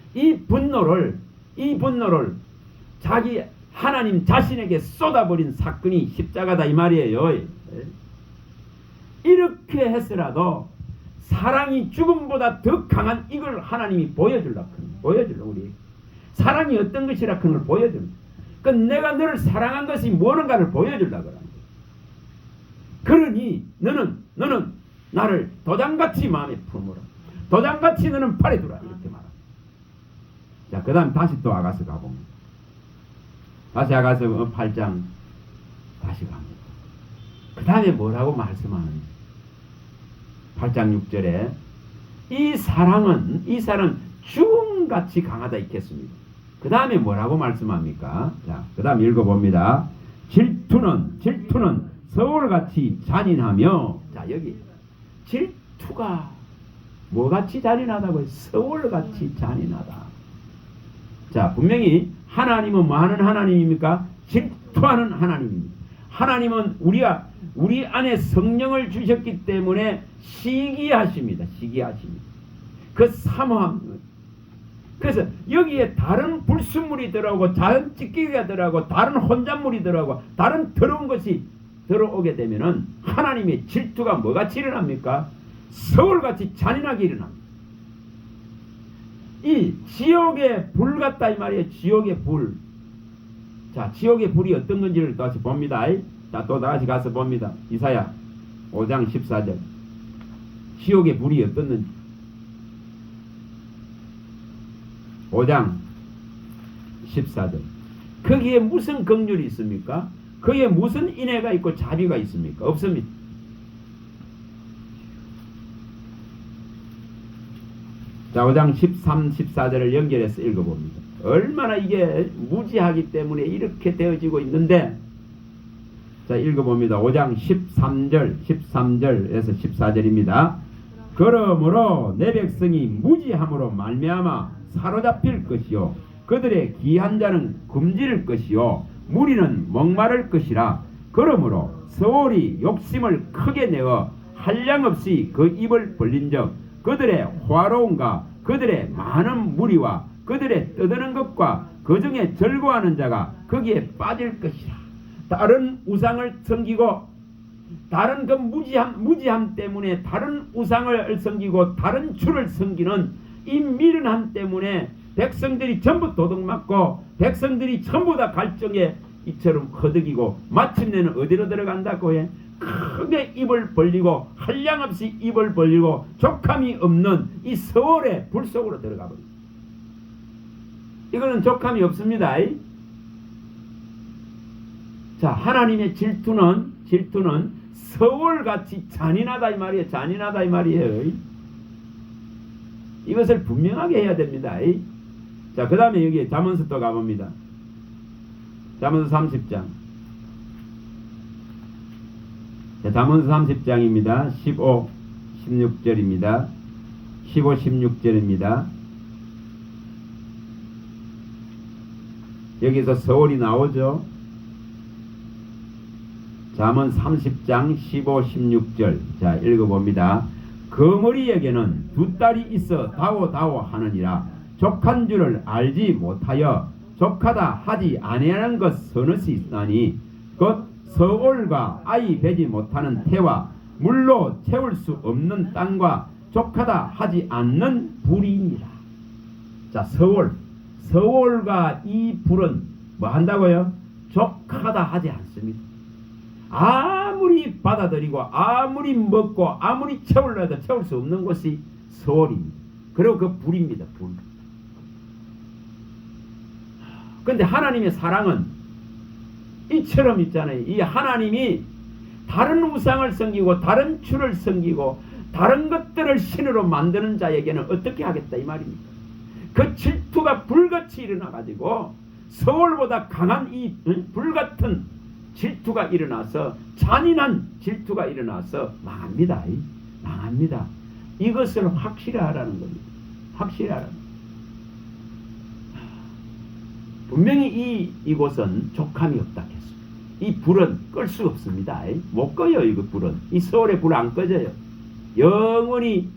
이 분노를 자기 하나님 자신에게 쏟아버린 사건이 십자가다 이 말이에요. 이렇게 했으라도 사랑이 죽음보다 더 강한 이걸 하나님이 보여주려고 우리 사랑이 어떤 것이라 그런 걸 보여주는. 그 내가 너를 사랑한 것이 뭐는가를 보여주려고 하는 거야. 그러니 너는 나를 도장같이 마음에 품으라. 도장같이 너는 팔에 두라. 이렇게 말합니다. 자, 그 다음 다시 또 아가서 가봅니다. 다시 아가서 8장 다시 갑니다. 그 다음에 뭐라고 말씀하는지. 8장 6절에 이 사랑은 죽음같이 강하다 있겠습니다. 그 다음에 뭐라고 말씀합니까? 자, 그 다음 읽어봅니다. 질투는 서울같이 잔인하며. 자, 여기 질투가 뭐같이 잔인하다고요? 서울같이 잔인하다. 자, 분명히 하나님은 뭐 하는 하나님입니까? 질투하는 하나님입니다. 하나님은 우리 안에 성령을 주셨기 때문에 시기하십니다. 그 사모함. 그래서 여기에 다른 불순물이 들어오고 자연 찢기가 들어오고 다른 혼잣물이 들어오고 다른 더러운 것이 들어오게 되면은 하나님의 질투가 뭐같이 일어납니까? 서울같이 잔인하게 일어납니다. 이 지옥의 불 같다 이 말이에요. 지옥의 불. 자, 지옥의 불이 어떤 건지를 다시 봅니다. 자, 또 다시 가서 봅니다. 이사야 5장 14절. 지옥의 불이 어떻는지. 5장 14절. 거기에 무슨 긍휼이 있습니까? 거기에 무슨 인애가 있고 자비가 있습니까? 없습니다. 자, 5장 13, 14절을 연결해서 읽어봅니다. 얼마나 이게 무지하기 때문에 이렇게 되어지고 있는데, 자, 읽어봅니다. 5장 13절에서 14절입니다. 그러므로 내 백성이 무지함으로 말미암아 사로잡힐 것이요 그들의 귀한 자는 굶주릴 것이요 무리는 목마를 것이라. 그러므로 서울이 욕심을 크게 내어 한량없이 그 입을 벌린적 그들의 화로움과 그들의 많은 무리와 그들의 떠드는 것과 그 중에 즐거워하는 자가 거기에 빠질 것이라. 다른 우상을 섬기고 다른 그 무지함 때문에 다른 우상을 섬기고 다른 주를 섬기는 이 미련함 때문에 백성들이 전부 도둑맞고 백성들이 전부 다 갈증에 이처럼 허덕이고 마침내는 어디로 들어간다고 해? 크게 입을 벌리고 한량없이 입을 벌리고 족함이 없는 이 서울의 불 속으로 들어가 버립니다. 이거는 족함이 없습니다. 자, 하나님의 질투는 서울같이 잔인하다 이 말이에요. 잔인하다 이 말이에요. 이것을 분명하게 해야 됩니다. 자, 그 다음에 여기 잠언서 또 가봅니다. 잠언서 30장. 자, 잠언서 30장입니다. 15, 16절입니다. 15, 16절입니다. 여기서 서울이 나오죠. 잠언 30장 15, 16절. 자, 읽어봅니다. 거머리에게는 두 딸이 있어 다오다오 하느니라. 족한 줄을 알지 못하여 족하다 하지 아니하는 것 서너시 있나니 곧 서올과 아이 베지 못하는 태와 물로 채울 수 없는 땅과 족하다 하지 않는 불이니라. 자, 서올과 이 불은 뭐 한다고요? 족하다 하지 않습니다. 아무리 받아들이고 아무리 먹고 아무리 채우려 해도 채울 수 없는 것이 서울입니다. 그리고 그 불입니다. 불. 그런데 하나님의 사랑은 이처럼 있잖아요. 이 하나님이 다른 우상을 섬기고 다른 주를 섬기고 다른 것들을 신으로 만드는 자에게는 어떻게 하겠다 이 말입니다. 그 질투가 불같이 일어나가지고 서울보다 강한 이 불같은 질투가 일어나서 잔인한 질투가 일어나서 망합니다. 망합니다. 이것을 확실히 하라는 겁니다. 확실히 하라는 겁니다. 분명히 이곳은 족함이 없다 했습니다. 이 불은 끌 수 없습니다. 못 꺼요. 이거 불은. 이 서울의 불 안 꺼져요. 영원히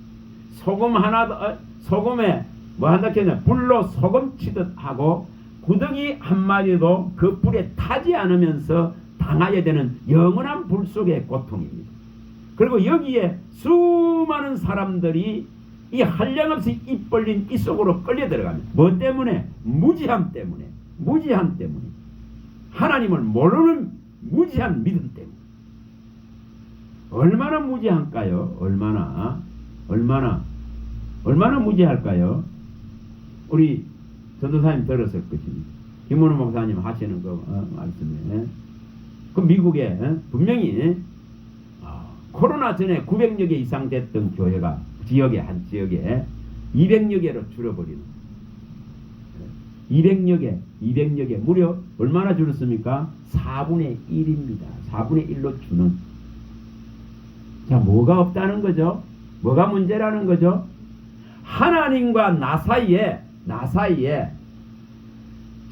소금 하나 소금에 뭐 한다 했냐 불로 소금 치듯 하고 구덩이 한 마디도 그 불에 타지 않으면서 당하게 되는 영원한 불 속의 고통입니다. 그리고 여기에 수많은 사람들이 이 한량없이 입 벌린 이 속으로 끌려 들어갑니다. 뭐 때문에? 무지함 때문에. 무지함 때문에. 하나님을 모르는 무지한 믿음 때문에. 얼마나 무지할까요? 얼마나 무지할까요? 우리 전도사님 들었을 것입니다. 김문호 목사님 하시는 거 말씀에. 그 미국에 분명히 코로나 전에 900여 개 이상 됐던 교회가 한 지역에 200여 개로 줄어버리는 200여 개 무려 얼마나 줄었습니까? 4분의 1입니다. 4분의 1로 주는. 자, 뭐가 없다는 거죠? 뭐가 문제라는 거죠? 하나님과 나 사이에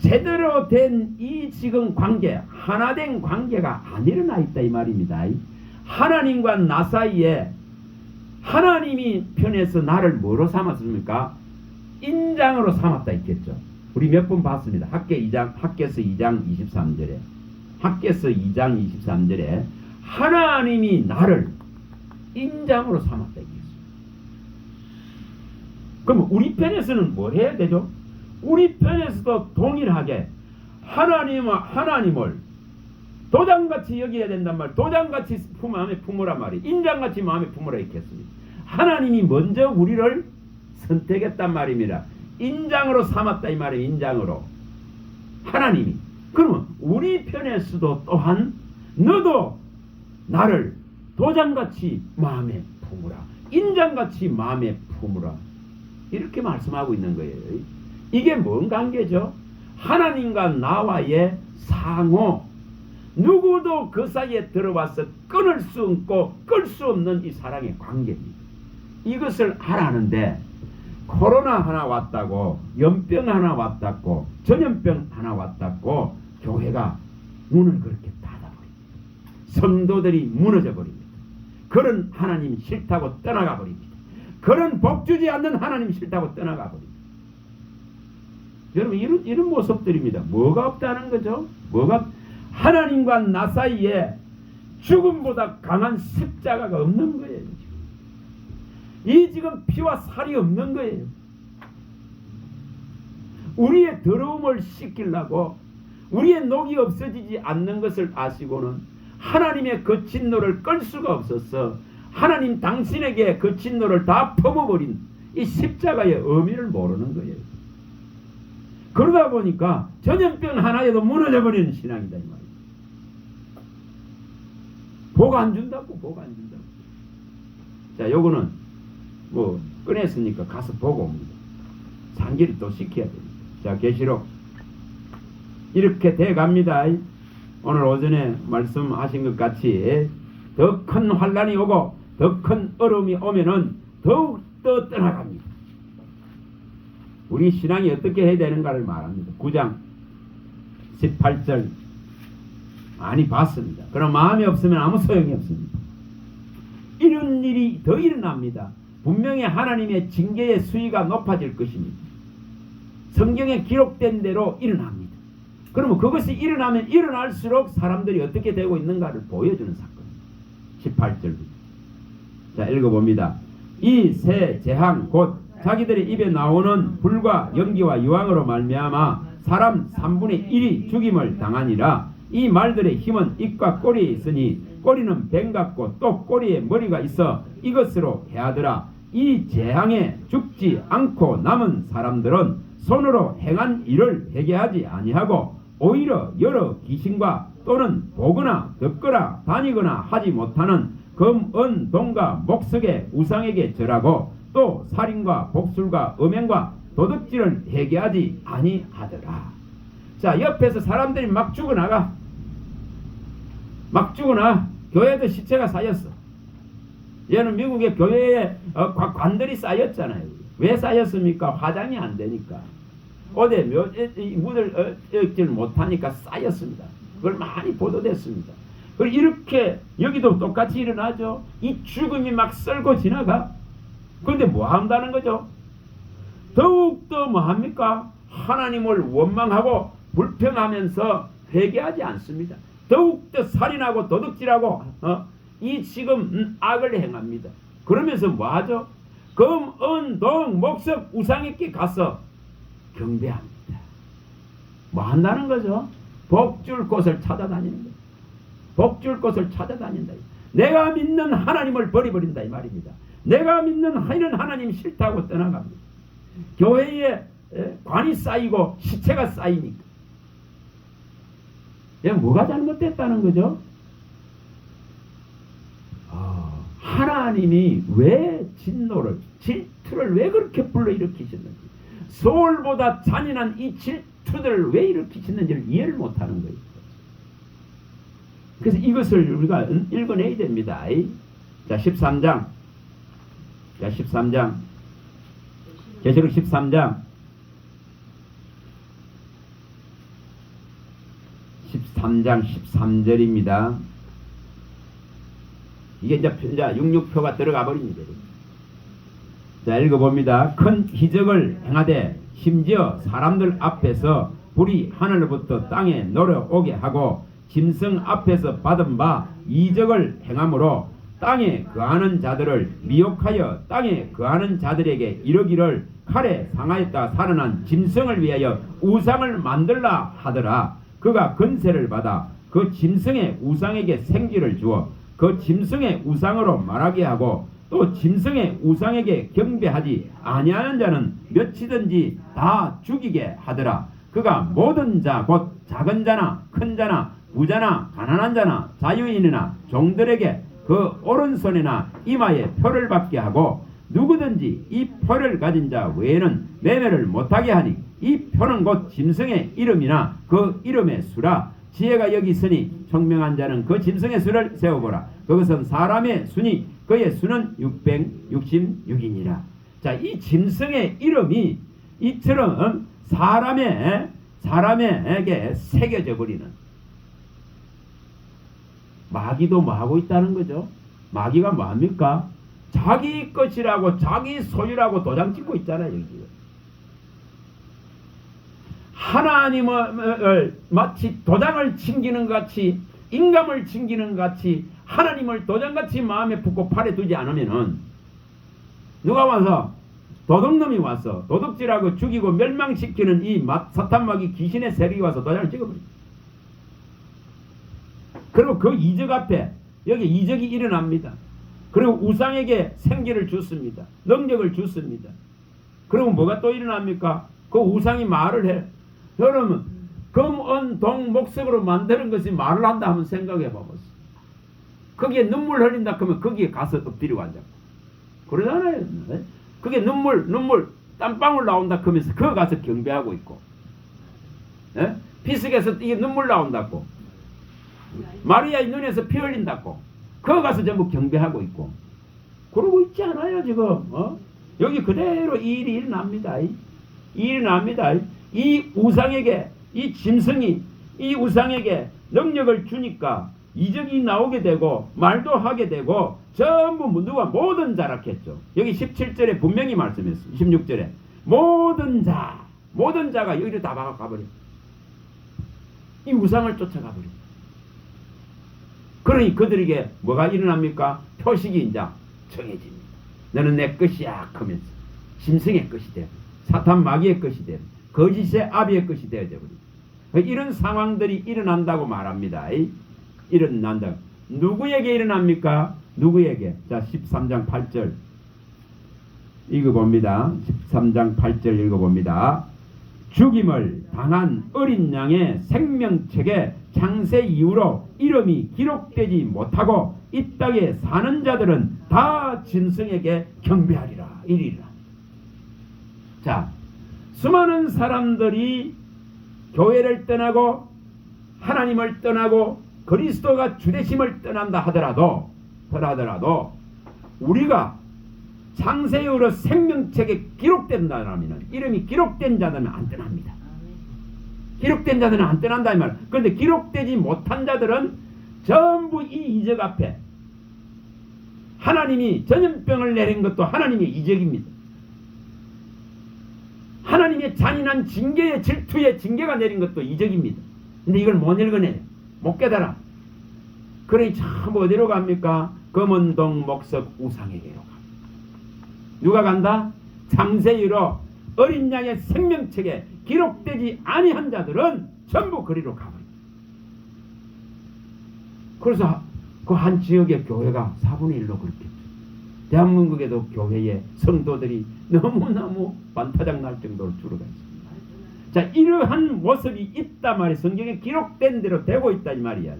제대로 된 이 지금 관계, 하나된 관계가 안 일어나 있다 이 말입니다. 하나님과 나 사이에 하나님이 편에서 나를 뭐로 삼았습니까? 인장으로 삼았다 했겠죠. 우리 몇 번 봤습니다. 학개서 2장 23절에 학개서 2장 23절에 하나님이 나를 인장으로 삼았다 했겠어요. 그럼 우리 편에서는 뭘 해야 되죠? 우리 편에서도 동일하게 하나님을 도장같이 여겨야 된단 말, 도장같이 마음에 품으란 말이, 인장같이 마음에 품으라 했겠습니다. 하나님이 먼저 우리를 선택했단 말입니다. 인장으로 삼았다 이 말이에요. 인장으로. 하나님이. 그러면 우리 편에서도 또한 너도 나를 도장같이 마음에 품으라, 인장같이 마음에 품으라, 이렇게 말씀하고 있는 거예요. 이게 뭔 관계죠? 하나님과 나와의 상호. 누구도 그 사이에 들어와서 끊을 수 없고 끌 수 없는 이 사랑의 관계입니다. 이것을 알았는데 코로나 하나 왔다고, 연병 하나 왔다고, 전염병 하나 왔다고 교회가 문을 그렇게 닫아버립니다. 성도들이 무너져 버립니다. 그런 하나님 싫다고 떠나가 버립니다. 그런 복 주지 않는 하나님 싫다고 떠나가 버립니다. 여러분, 이런 모습들입니다. 뭐가 없다는 거죠? 하나님과 나 사이에 죽음보다 강한 십자가가 없는 거예요. 지금 피와 살이 없는 거예요. 우리의 더러움을 씻기려고 우리의 녹이 없어지지 않는 것을 아시고는 하나님의 그 진노를 끌 수가 없어서 하나님 당신에게 그 진노를 다 퍼부어버린 이 십자가의 의미를 모르는 거예요. 그러다 보니까 전염병 하나에도 무너져버리는 신앙이다 이 말이에요. 복 안 준다고, 복 안 준다고. 자, 요거는 뭐 꺼냈으니까 가서 보고 옵니다. 상기를 또 시켜야 됩니다. 자, 계시록 이렇게 돼 갑니다. 오늘 오전에 말씀하신 것 같이 더 큰 환란이 오고 더 큰 어려움이 오면은 더욱더 떠나갑니다. 우리 신앙이 어떻게 해야 되는가를 말합니다. 9장 18절 많이 봤습니다. 그럼 마음이 없으면 아무 소용이 없습니다. 이런 일이 더 일어납니다. 분명히 하나님의 징계의 수위가 높아질 것입니다. 성경에 기록된 대로 일어납니다. 그러면 그것이 일어나면 일어날수록 사람들이 어떻게 되고 있는가를 보여주는 사건입니다. 18절부터. 자, 읽어봅니다. 이 새 재앙 곧 자기들의 입에 나오는 불과 연기와 유황으로 말미암아 사람 3분의 1이 죽임을 당하니라. 이 말들의 힘은 입과 꼬리에 있으니 꼬리는 뱀 같고 또 꼬리에 머리가 있어 이것으로 해하더라. 이 재앙에 죽지 않고 남은 사람들은 손으로 행한 일을 회개하지 아니하고 오히려 여러 귀신과 또는 보거나 듣거나 다니거나 하지 못하는 금, 은, 동과 목석의 우상에게 절하고 또 살인과 복술과 음행과 도둑질을 회개하지 아니하더라. 자, 옆에서 사람들이 막 죽어나가. 막 죽어나. 교회도 시체가 쌓였어. 얘는 미국의 교회에 관들이 쌓였잖아요. 왜 쌓였습니까? 화장이 안 되니까. 어디 물을 얻질 못하니까 쌓였습니다. 그걸 많이 보도됐습니다. 그리고 이렇게 여기도 똑같이 일어나죠. 이 죽음이 막 썰고 지나가. 그런데 뭐 한다는 거죠? 더욱더 뭐 합니까? 하나님을 원망하고 불평하면서 회개하지 않습니다. 더욱더 살인하고 도둑질하고 이 지금 악을 행합니다. 그러면서 뭐 하죠? 금, 은, 동, 목석, 우상에게 가서 경배합니다. 뭐 한다는 거죠? 복줄 곳을 찾아다니는 거예요. 복줄 곳을 찾아다닌다. 내가 믿는 하나님을 버려버린다 이 말입니다. 내가 믿는 이런 하나님 싫다고 떠나갑니다. 교회에 관이 쌓이고 시체가 쌓이니까. 뭐가 잘못됐다는 거죠? 하나님이 왜 진노를, 질투를 왜 그렇게 불러일으키셨는지, 소울보다 잔인한 이 질투들을 왜 일으키셨는지를 이해를 못하는 거예요. 그래서 이것을 우리가 읽어내야 됩니다. 자, 13장. 자, 13장. 계시록 13장. 13장 13절입니다. 이게 이제 66표가 들어가 버립니다. 자, 읽어봅니다. 큰 기적을 행하되 심지어 사람들 앞에서 불이 하늘로부터 땅에 내려오게 하고 짐승 앞에서 받은 바 이적을 행함으로 땅에 거하는 자들을 미혹하여 땅에 거하는 자들에게 이르기를 칼에 상하였다 살아난 짐승을 위하여 우상을 만들라 하더라. 그가 권세를 받아 그 짐승의 우상에게 생기를 주어 그 짐승의 우상으로 말하게 하고 또 짐승의 우상에게 경배하지 아니하는 자는 몇이든지 다 죽이게 하더라. 그가 모든 자 곧 작은 자나 큰 자나 부자나 가난한 자나 자유인이나 종들에게 그 오른손이나 이마에 표를 받게 하고 누구든지 이 표를 가진 자 외에는 매매를 못하게 하니 이 표는 곧 짐승의 이름이나 그 이름의 수라. 지혜가 여기 있으니 총명한 자는 그 짐승의 수를 세워보라. 그것은 사람의 수니 그의 수는 666이니라. 자, 이 짐승의 이름이 이처럼 사람에게 새겨져 버리는, 마귀도 뭐 하고 있다는 거죠? 마귀가 뭐 합니까? 자기 것이라고 자기 소유라고 도장 찍고 있잖아요. 여기. 하나님을 마치 도장을 챙기는 같이, 인감을 챙기는 같이 하나님을 도장같이 마음에 품고 팔에 두지 않으면은 누가 와서, 도둑놈이 와서 도둑질하고 죽이고 멸망시키는 이 사탄 마귀 귀신의 세력이 와서 도장을 찍어버립니다. 그리고 그 이적 앞에 여기 이적이 일어납니다. 그리고 우상에게 생기를 줬습니다. 능력을 줬습니다. 그리고 뭐가 또 일어납니까? 그 우상이 말을 해. 여러분 금, 은, 동, 목석으로 만드는 것이 말을 한다 하면 생각해 봐보세요. 거기에 눈물 흘린다 하면 거기에 가서 엎드리고 앉아. 그러잖아요. 그게 눈물 땀방울 나온다 하면서 그거 가서 경배하고 있고, 예? 비석에서 이게 눈물 나온다고, 마리아의 눈에서 피 흘린다고, 그거 가서 전부 경배하고 있고, 그러고 있지 않아요 지금? 여기 그대로 이 일이 일어납니다. 이 일이 납니다. 이 우상에게, 이 짐승이 이 우상에게 능력을 주니까 이적이 나오게 되고 말도 하게 되고 전부 누가 모든 자라겠죠. 여기 17절에 분명히 말씀했어요. 16절에 모든 자가 여기로 다 가버려. 이 우상을 쫓아가버려. 그러니 그들에게 뭐가 일어납니까? 표식이 이제 정해집니다. 너는 내 것이야 하면서 짐승의 것이 되고 사탄 마귀의 것이 되고 거짓의 아비의 것이 되어버립니다. 이런 상황들이 일어난다고 말합니다. 일어난다. 누구에게 일어납니까? 누구에게? 자, 13장 8절 읽어봅니다. 13장 8절 읽어봅니다. 죽임을 당한 어린 양의 생명책에 창세 이후로 이름이 기록되지 못하고 이 땅에 사는 자들은 다 짐승에게 경배하리라. 이리라. 자, 수많은 사람들이 교회를 떠나고 하나님을 떠나고 그리스도가 주되심을 떠난다 하더라도 우리가 창세 이후로 생명책에 기록된다면 이름이 기록된 자들은 안 떠납니다. 기록된 자들은 안 떠난다 이 말. 그런데 기록되지 못한 자들은 전부 이 이적 앞에 하나님이 전염병을 내린 것도 하나님의 이적입니다. 하나님의 잔인한 징계의 질투의 징계가 내린 것도 이적입니다. 근데 이걸 못 읽어내. 못 깨달아. 그러니 참 어디로 갑니까? 검은동 목석 우상에게로 갑니다. 누가 간다? 창세이로 어린 양의 생명책에 기록되지 아니한 자들은 전부 그리로 가버립니다. 그래서 그 한 지역의 교회가 4분의 1로 그렇겠죠. 대한민국에도 교회의 성도들이 너무너무 반타작 날 정도로 줄어가 있습니다. 자, 이러한 모습이 있단 말이에요. 성경에 기록된 대로 되고 있다 이 말이야.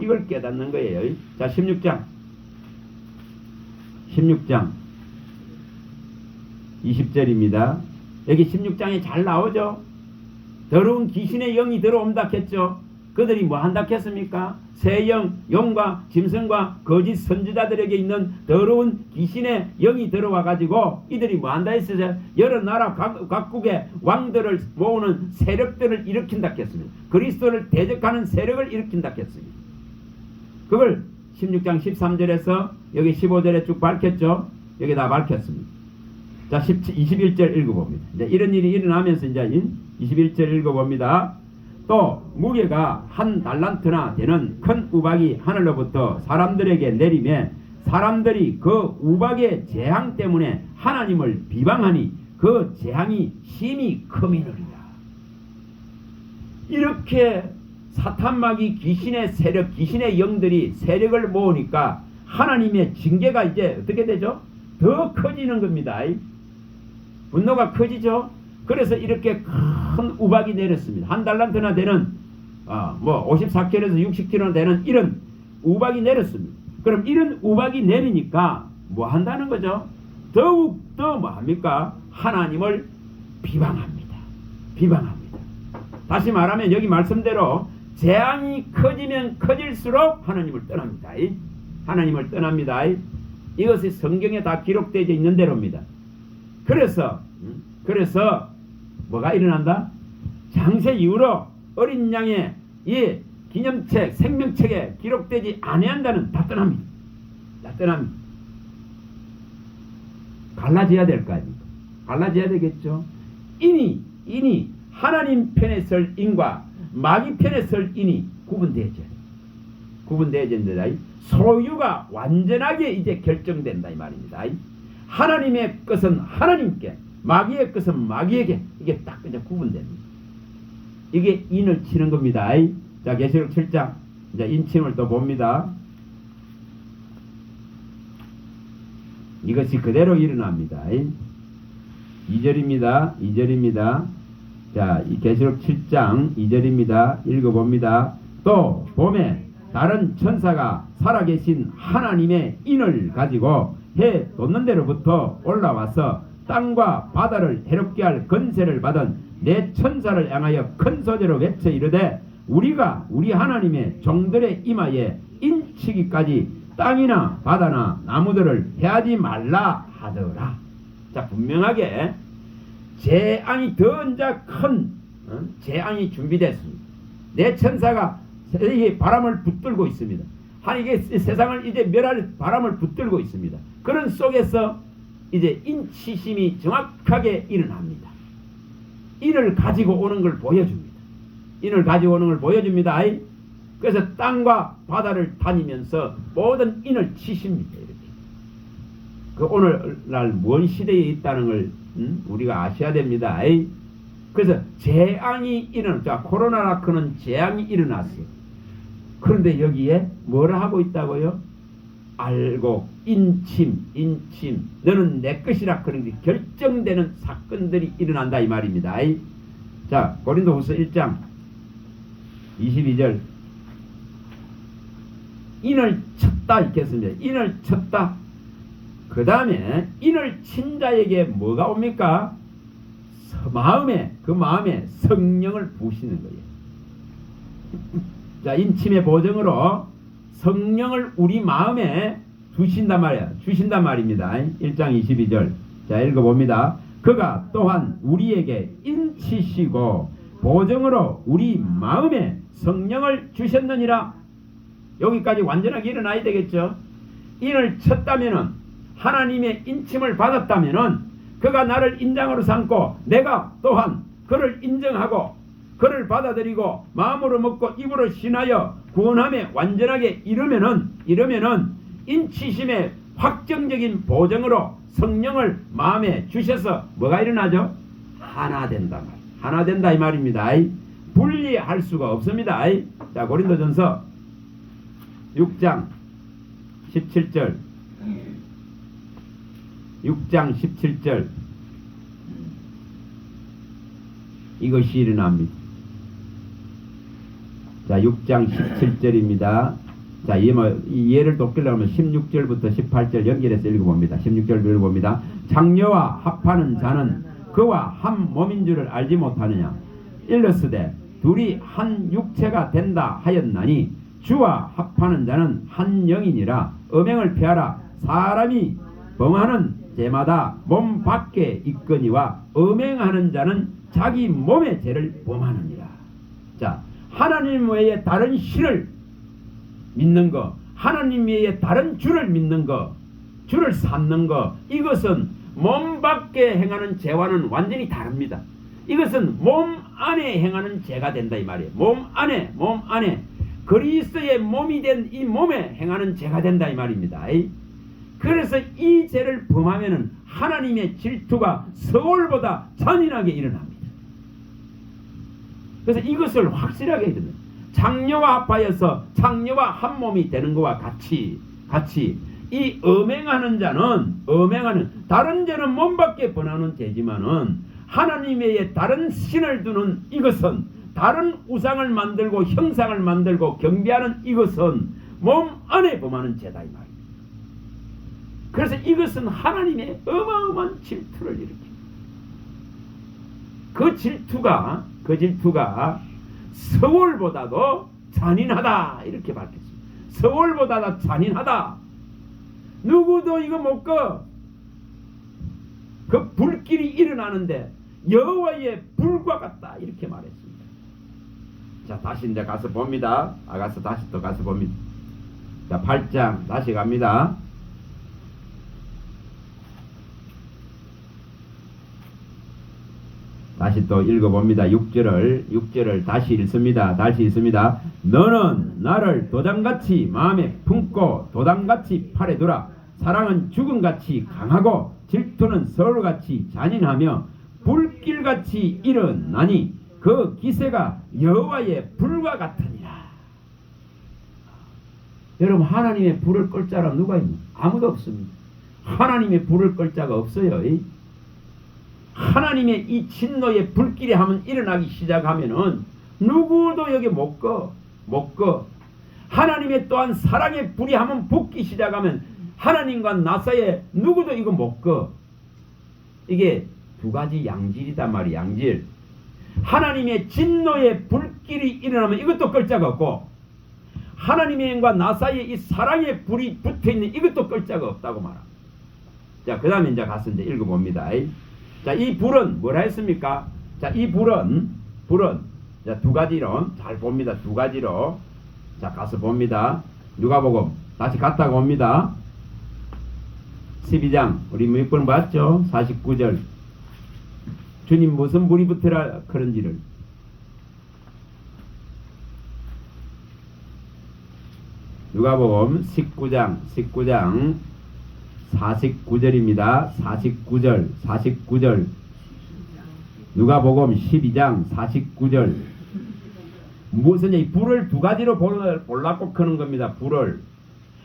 이걸 깨닫는 거예요. 자, 16장 20절입니다. 여기 16장에 잘 나오죠. 더러운 귀신의 영이 들어온다 했죠. 그들이 뭐 한다 했습니까? 새 영과 짐승과 거짓 선지자들에게 있는 더러운 귀신의 영이 들어와 가지고 이들이 뭐 한다 했어요? 여러 나라 각국의 왕들을 모으는 세력들을 일으킨다 했습니다. 그리스도를 대적하는 세력을 일으킨다 했습니다. 그걸 16장 13절에서 여기 15절에 쭉 밝혔죠. 여기 다 밝혔습니다. 자, 21절 읽어봅니다. 이제 이런 일이 일어나면서 이제 21절 읽어봅니다. 또 무게가 한 달란트나 되는 큰 우박이 하늘로부터 사람들에게 내리매 사람들이 그 우박의 재앙 때문에 하나님을 비방하니 그 재앙이 심히 크미느리라. 이렇게 사탄마귀 귀신의 세력, 귀신의 영들이 세력을 모으니까 하나님의 징계가 이제 어떻게 되죠? 더 커지는 겁니다. 분노가 커지죠. 그래서 이렇게 큰 우박이 내렸습니다. 한 달란트나 되는 54kg에서 60kg 되는 이런 우박이 내렸습니다. 그럼 이런 우박이 내리니까 뭐 한다는 거죠? 더욱 더 뭐 합니까? 하나님을 비방합니다. 비방합니다. 다시 말하면 여기 말씀대로 재앙이 커지면 커질수록 하나님을 떠납니다. 하나님을 떠납니다. 이것이 성경에 다 기록되어 있는 대로입니다. 그래서 뭐가 일어난다? 창세 이후로 어린 양의 이 기념책, 생명책에 기록되지 아니한다는 다 떠납니다. 다 떠납니다. 갈라져야 될 거 아닙니까? 갈라져야 되겠죠. 이니 하나님 편에 설 인과 마귀 편에 설 인이 구분되어져야 돼. 구분되어야 된다. 소유가 완전하게 이제 결정된다 이 말입니다. 하나님의 것은 하나님께, 마귀의 것은 마귀에게, 이게 딱 이제 구분됩니다. 이게 인을 치는 겁니다. 자, 계시록 7장 이제 인침을 또 봅니다. 이것이 그대로 일어납니다. 2절입니다. 2절입니다. 자, 이 계시록 7장 2절입니다. 읽어봅니다. 또 봄에 다른 천사가 살아계신 하나님의 인을 가지고 해 돋는 데로부터 올라와서 땅과 바다를 해롭게 할 권세를 받은 내 천사를 향하여 큰 소리로 외쳐 이르되 우리가 우리 하나님의 종들의 이마에 인치기까지 땅이나 바다나 나무들을 해하지 말라 하더라. 자, 분명하게 재앙이 더 이제 큰 재앙이 준비됐습니다. 내 천사가 이 바람을 붙들고 있습니다. 이게 세상을 이제 멸할 바람을 붙들고 있습니다. 그런 속에서 이제 인치심이 정확하게 일어납니다. 인을 가지고 오는 걸 보여줍니다. 인을 가지고 오는 걸 보여줍니다. 그래서 땅과 바다를 다니면서 모든 인을 치십니다. 이렇게. 그 오늘날 먼 시대에 있다는 걸 우리가 아셔야 됩니다. 그래서 재앙이 일어났죠. 코로나라 그는 재앙이 일어났어요. 그런데 여기에 뭐라 하고 있다고요? 알고 인침 너는 내 것이라 그런 게 결정되는 사건들이 일어난다 이 말입니다. 자, 고린도후서 1장 22절 인을 쳤다 이렇게 했습니다. 인을 쳤다. 그 다음에 인을 친 자에게 뭐가 옵니까? 그 마음에 성령을 부으시는 거예요. 자, 인침의 보정으로 성령을 우리 마음에 주신단 말입니다. 1장 22절. 자, 읽어봅니다. 그가 또한 우리에게 인치시고 보정으로 우리 마음에 성령을 주셨느니라. 여기까지 완전하게 일어나야 되겠죠. 인을 쳤다면은 하나님의 인침을 받았다면은 그가 나를 인장으로 삼고 내가 또한 그를 인정하고 그를 받아들이고 마음으로 먹고 입으로 신하여 구원함에 완전하게 이르면은 인치심의 확정적인 보정으로 성령을 마음에 주셔서 뭐가 일어나죠? 하나 된다 말. 하나 된다 이 말입니다. 분리할 수가 없습니다. 자, 고린도전서 6장 17절 6장 17절 이것이 일어납니다. 자, 6장 17절입니다. 자, 이해를 돕기려면 16절부터 18절 연결해서 읽어봅니다. 16절 읽어봅니다. 장녀와 합하는 자는 그와 한 몸인 줄을 알지 못하느냐. 일러스되 둘이 한 육체가 된다 하였나니 주와 합하는 자는 한 영이니라. 음행을 피하라. 사람이 범하는 죄마다 몸 밖에 있거니와 음행하는 자는 자기 몸의 죄를 범하느니라. 자, 하나님 외에 다른 신을 믿는 거, 하나님 외에 다른 주를 믿는 거, 주를 삼는 거, 이것은 몸 밖에 행하는 죄와는 완전히 다릅니다. 이것은 몸 안에 행하는 죄가 된다 이 말이에요. 몸 안에 그리스도의 몸이 된 이 몸에 행하는 죄가 된다 이 말입니다. 그래서 이 죄를 범하면은 하나님의 질투가 서울보다 잔인하게 일어납니다. 그래서 이것을 확실하게 해야 됩니다. 장녀와 합하여서 장녀와 한 몸이 되는 것과 같이 이 음행하는 자는 다른 죄는 몸 밖에 번하는 죄지만은 하나님 외에 다른 신을 두는 이것은 다른 우상을 만들고 형상을 만들고 경배하는 이것은 몸 안에 범하는 죄다 이 말입니다. 그래서 이것은 하나님의 어마어마한 질투를 일으킵니다. 그 질투가 서울보다도 잔인하다 이렇게 밝혔습니다. 서울보다도 잔인하다. 누구도 이거 못 거. 그 불길이 일어나는데 여호와의 불과 같다 이렇게 말했습니다. 자, 다시 이제 가서 봅니다. 다시 또 가서 봅니다. 자, 8장 다시 갑니다. 다시 또 읽어봅니다. 6절을 다시 읽습니다. 너는 나를 도장같이 마음에 품고 도당같이 팔에 두라. 사랑은 죽음같이 강하고 질투는 서울같이 잔인하며 불길같이 일어나니 그 기세가 여호와의 불과 같으니라. 여러분, 하나님의 불을 끌 자람 누가 있나? 아무도 없습니다. 하나님의 불을 끌 자가 없어요. 하나님의 이 진노의 불길이 한번 일어나기 시작하면은 누구도 여기 못 꺼. 하나님의 또한 사랑의 불이 한번 붙기 시작하면 하나님과 나 사이에 누구도 이거 못 꺼. 이게 두 가지 양질이단 말이야. 양질. 하나님의 진노의 불길이 일어나면 이것도 끌 자가 없고, 하나님과 나 사이에 이 사랑의 불이 붙어있는 이것도 끌 자가 없다고 말합니다. 자, 그 다음에 이제 가서 이제 읽어봅니다. 자, 이 불은 뭐라 했습니까? 자, 이 불은 자, 두 가지로 잘 봅니다. 두 가지로. 자, 가서 봅니다. 누가복음 다시 갔다가 옵니다. 12장 우리 몇 번 봤죠? 49절. 주님 무슨 불이 붙으라 그런지를. 누가복음 19장 49절입니다. 49절. 누가복음 12장 49절. 무슨 이 불을 두 가지로 볼라고 크는 겁니다. 불을.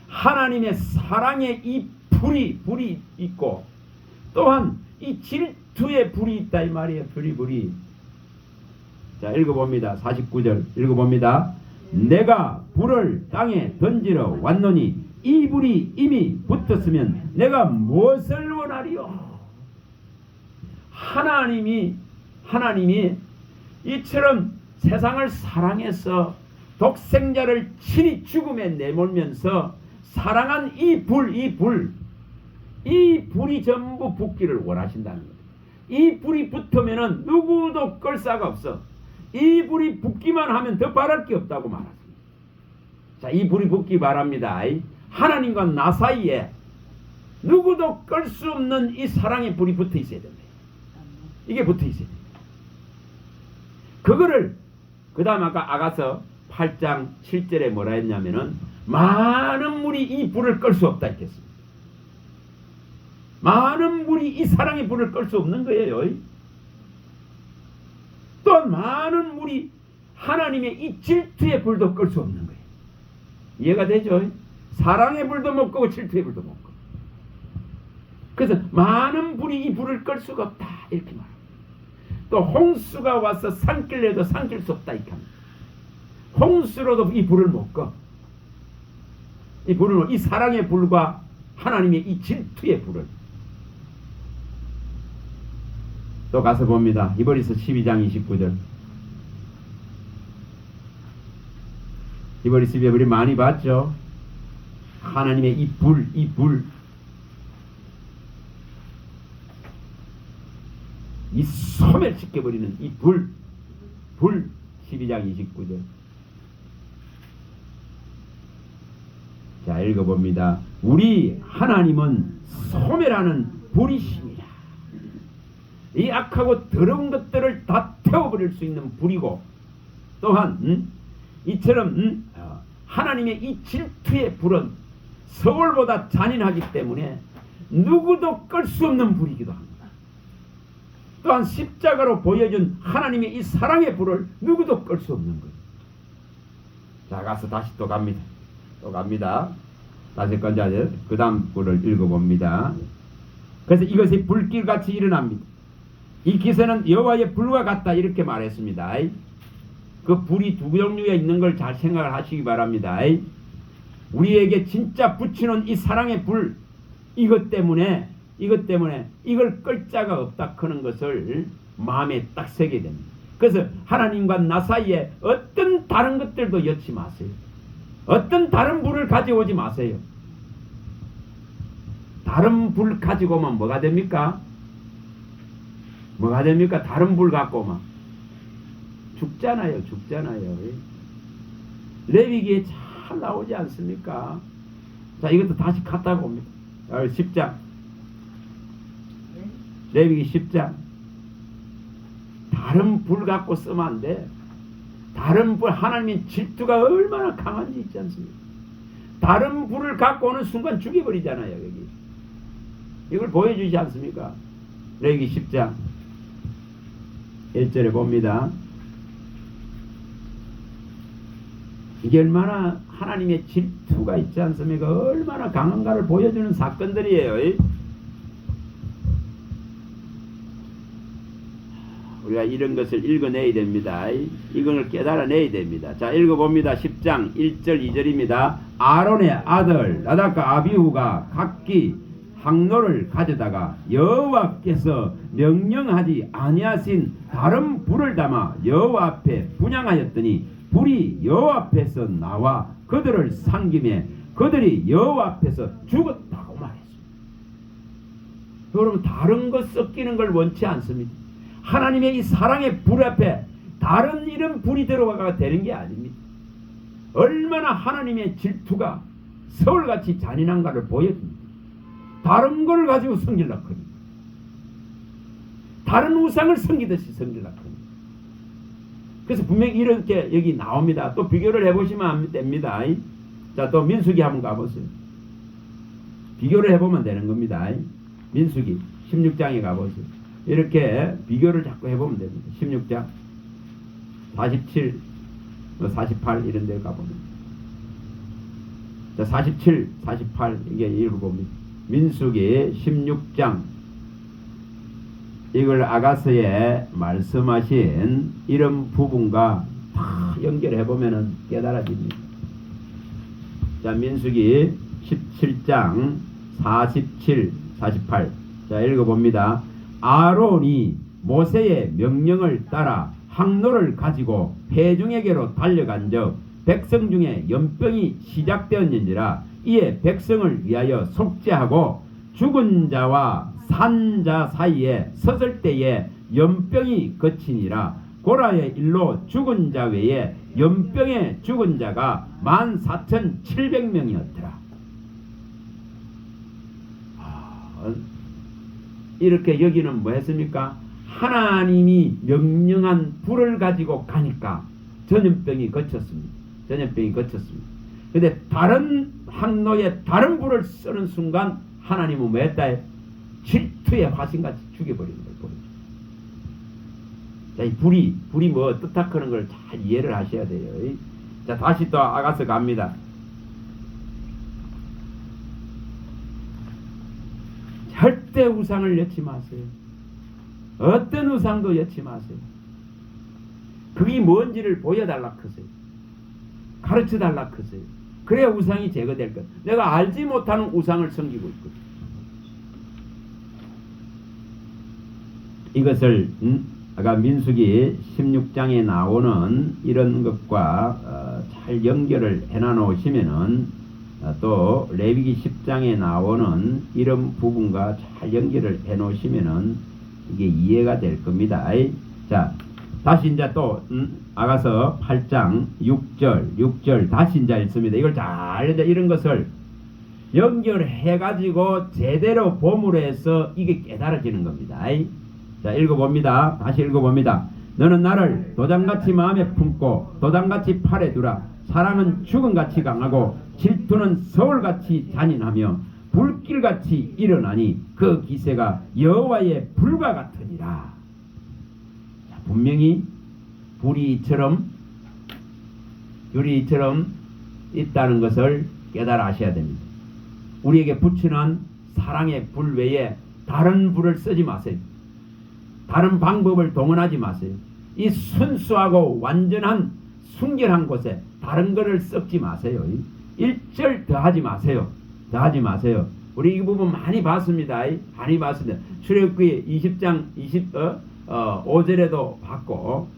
하나님의 사랑의 이 불이 있고, 또한 이 질투의 불이 있다 이 말이에요. 불이. 자, 읽어봅니다. 49절 읽어봅니다. 내가 불을 땅에 던지러 왔노니 이 불이 이미 붙었으면 내가 무엇을 원하리요? 하나님이 이처럼 세상을 사랑해서 독생자를 친히 죽음에 내몰면서 사랑한 이 불이 전부 붙기를 원하신다는 거예요. 이 불이 붙으면은 누구도 끌 사가 없어. 이 불이 붙기만 하면 더 바랄 게 없다고 말합니다. 자, 이 불이 붙기 바랍니다. 하나님과 나 사이에 누구도 끌 수 없는 이 사랑의 불이 붙어 있어야 됩니다. 이게 붙어 있어야 됩니다. 그거를 그 다음 아가서 8장 7절에 뭐라 했냐면은 많은 물이 이 불을 끌 수 없다 했겠습니다. 많은 물이 이 사랑의 불을 끌 수 없는 거예요. 또 많은 물이 하나님의 이 질투의 불도 끌 수 없는 거예요. 이해가 되죠? 사랑의 불도 못 끄고 질투의 불도 못 끄고. 그래서 많은 불이 이 불을 끌 수가 없다 이렇게 말합니다. 또 홍수가 와서 삼킬래도 삼킬 수 없다 이렇게 합니다. 홍수로도 이 불을 못 꺼. 이 불은 이 사랑의 불과 하나님의 이 질투의 불을. 또 가서 봅니다. 히브리서 12장 29절. 히브리서 12절 우리 많이 봤죠? 하나님의 이 불. 이 소멸시켜버리는 이 불. 12장 29절. 자, 읽어봅니다. 우리 하나님은 소멸하는 불이십니다. 이 악하고 더러운 것들을 다 태워버릴 수 있는 불이고, 또한 이처럼 하나님의 이 질투의 불은 서울보다 잔인하기 때문에 누구도 끌 수 없는 불이기도 합니다. 또한 십자가로 보여준 하나님의 이 사랑의 불을 누구도 끌 수 없는 거예요. 자, 가서 다시 또 갑니다. 다시 건져 그 다음 불을 읽어봅니다. 그래서 이것이 불길같이 일어납니다. 이 기세는 여호와의 불과 같다 이렇게 말했습니다. 그 불이 두 종류에 있는 걸 잘 생각을 하시기 바랍니다. 우리에게 진짜 붙이는 이 사랑의 불, 이것 때문에 이걸 끌 자가 없다 하는 것을 마음에 딱 새게 됩니다. 그래서 하나님과 나 사이에 어떤 다른 것들도 엮지 마세요. 어떤 다른 불을 가져오지 마세요. 다른 불 가지고 오면 뭐가 됩니까? 다른 불 갖고 오면 죽잖아요. 레위기에 잘 나오지 않습니까? 자, 이것도 다시 갔다가 옵니다. 10장. 레위기 10장. 다른 불 갖고 쓰면 안 돼. 다른 불, 하나님의 질투가 얼마나 강한지 있지 않습니까? 다른 불을 갖고 오는 순간 죽여버리잖아요. 여기 이걸 보여주지 않습니까? 레위기 10장 1절에 봅니다. 이게 얼마나 하나님의 질투가 있지 않습니까? 얼마나 강한가를 보여주는 사건들이에요. 우리가 이런 것을 읽어내야 됩니다. 이걸 깨달아내야 됩니다. 자, 읽어봅니다. 10장 1절 2절입니다. 아론의 아들 나답과 아비후가 각기 항로를 가져다가 여호와께서 명령하지 아니하신 다른 불을 담아 여호와 앞에 분향하였더니 불이 여호와 앞에서 나와 그들을 삼김에 그들이 여호와 앞에서 죽었다고 말했습니다. 여러분, 다른 것 섞이는 걸 원치 않습니다. 하나님의 이 사랑의 불 앞에 다른 이런 불이 들어가가 되는 게 아닙니다. 얼마나 하나님의 질투가 서울같이 잔인한가를 보여줍니다. 다른 걸 가지고 섬기려고 합니다. 다른 우상을 섬기듯이 섬기려고 합니다. 그래서 분명히 이렇게 여기 나옵니다. 또 비교를 해보시면 됩니다. 자, 또 민수기 한번 가보세요. 비교를 해보면 되는 겁니다. 민수기 16장에 가보세요. 이렇게 비교를 자꾸 해보면 됩니다. 16장 47, 48 이런 데 가보면 자, 47, 48 이게 읽어봅니다. 민수기 16장 이걸 아가서에 말씀하신 이런 부분과 다 연결해보면 깨달아집니다. 자, 민수기 17장 47, 48 자, 읽어봅니다. 아론이 모세의 명령을 따라 항로를 가지고 회중에게로 달려간 적 백성 중에 연병이 시작되었는지라 이에 백성을 위하여 속죄하고 죽은 자와 산 자 사이에 섰을 때에 연병이 그치니라. 고라의 일로 죽은 자 외에 연병에 죽은 자가 14,700명이었더라. 이렇게 여기는 뭐 했습니까? 하나님이 명령한 불을 가지고 가니까 전염병이 그쳤습니다. 전염병이 그쳤습니다. 근데 다른 항로에 다른 불을 쓰는 순간 하나님은 뭐 했다? 질투의 화신같이 죽여버리는 걸 보여줘. 자, 이 불이 뭐 뜻하는 걸 잘 이해를 하셔야 돼요. 자, 다시 또 아가서 갑니다. 절대 우상을 여치 마세요. 어떤 우상도 여치 마세요. 그게 뭔지를 보여달라 크세요. 가르쳐달라 크세요. 그래야 우상이 제거될 것. 내가 알지 못하는 우상을 섬기고 있거든. 이것을 아까 민수기 16장에 나오는 이런 것과 잘 연결을 해놔 놓으시면은 또 레위기 10장에 나오는 이런 부분과 잘 연결을 해 놓으시면은 이게 이해가 될 겁니다. 자, 다시 이제 또 아가서 8장 6절 다시 이제 읽습니다. 이걸 잘 이런 것을 연결해 가지고 제대로 봄으로 해서 이게 깨달아지는 겁니다. 자, 읽어봅니다. 다시 읽어봅니다. 너는 나를 도장같이 마음에 품고 도장같이 팔에 두라. 사랑은 죽음같이 강하고 질투는 서울같이 잔인하며 불길같이 일어나니 그 기세가 여호와의 불과 같으니라. 자, 분명히 불이 이처럼 있다는 것을 깨달아 아셔야 됩니다. 우리에게 붙이는 사랑의 불 외에 다른 불을 쓰지 마세요. 다른 방법을 동원하지 마세요. 이 순수하고 완전한 순결한 곳에 다른 것을 섞지 마세요. 1절 더하지 마세요. 더하지 마세요. 우리 이 부분 많이 봤습니다. 많이 봤습니다. 출애굽기 20장 5절에도 봤고,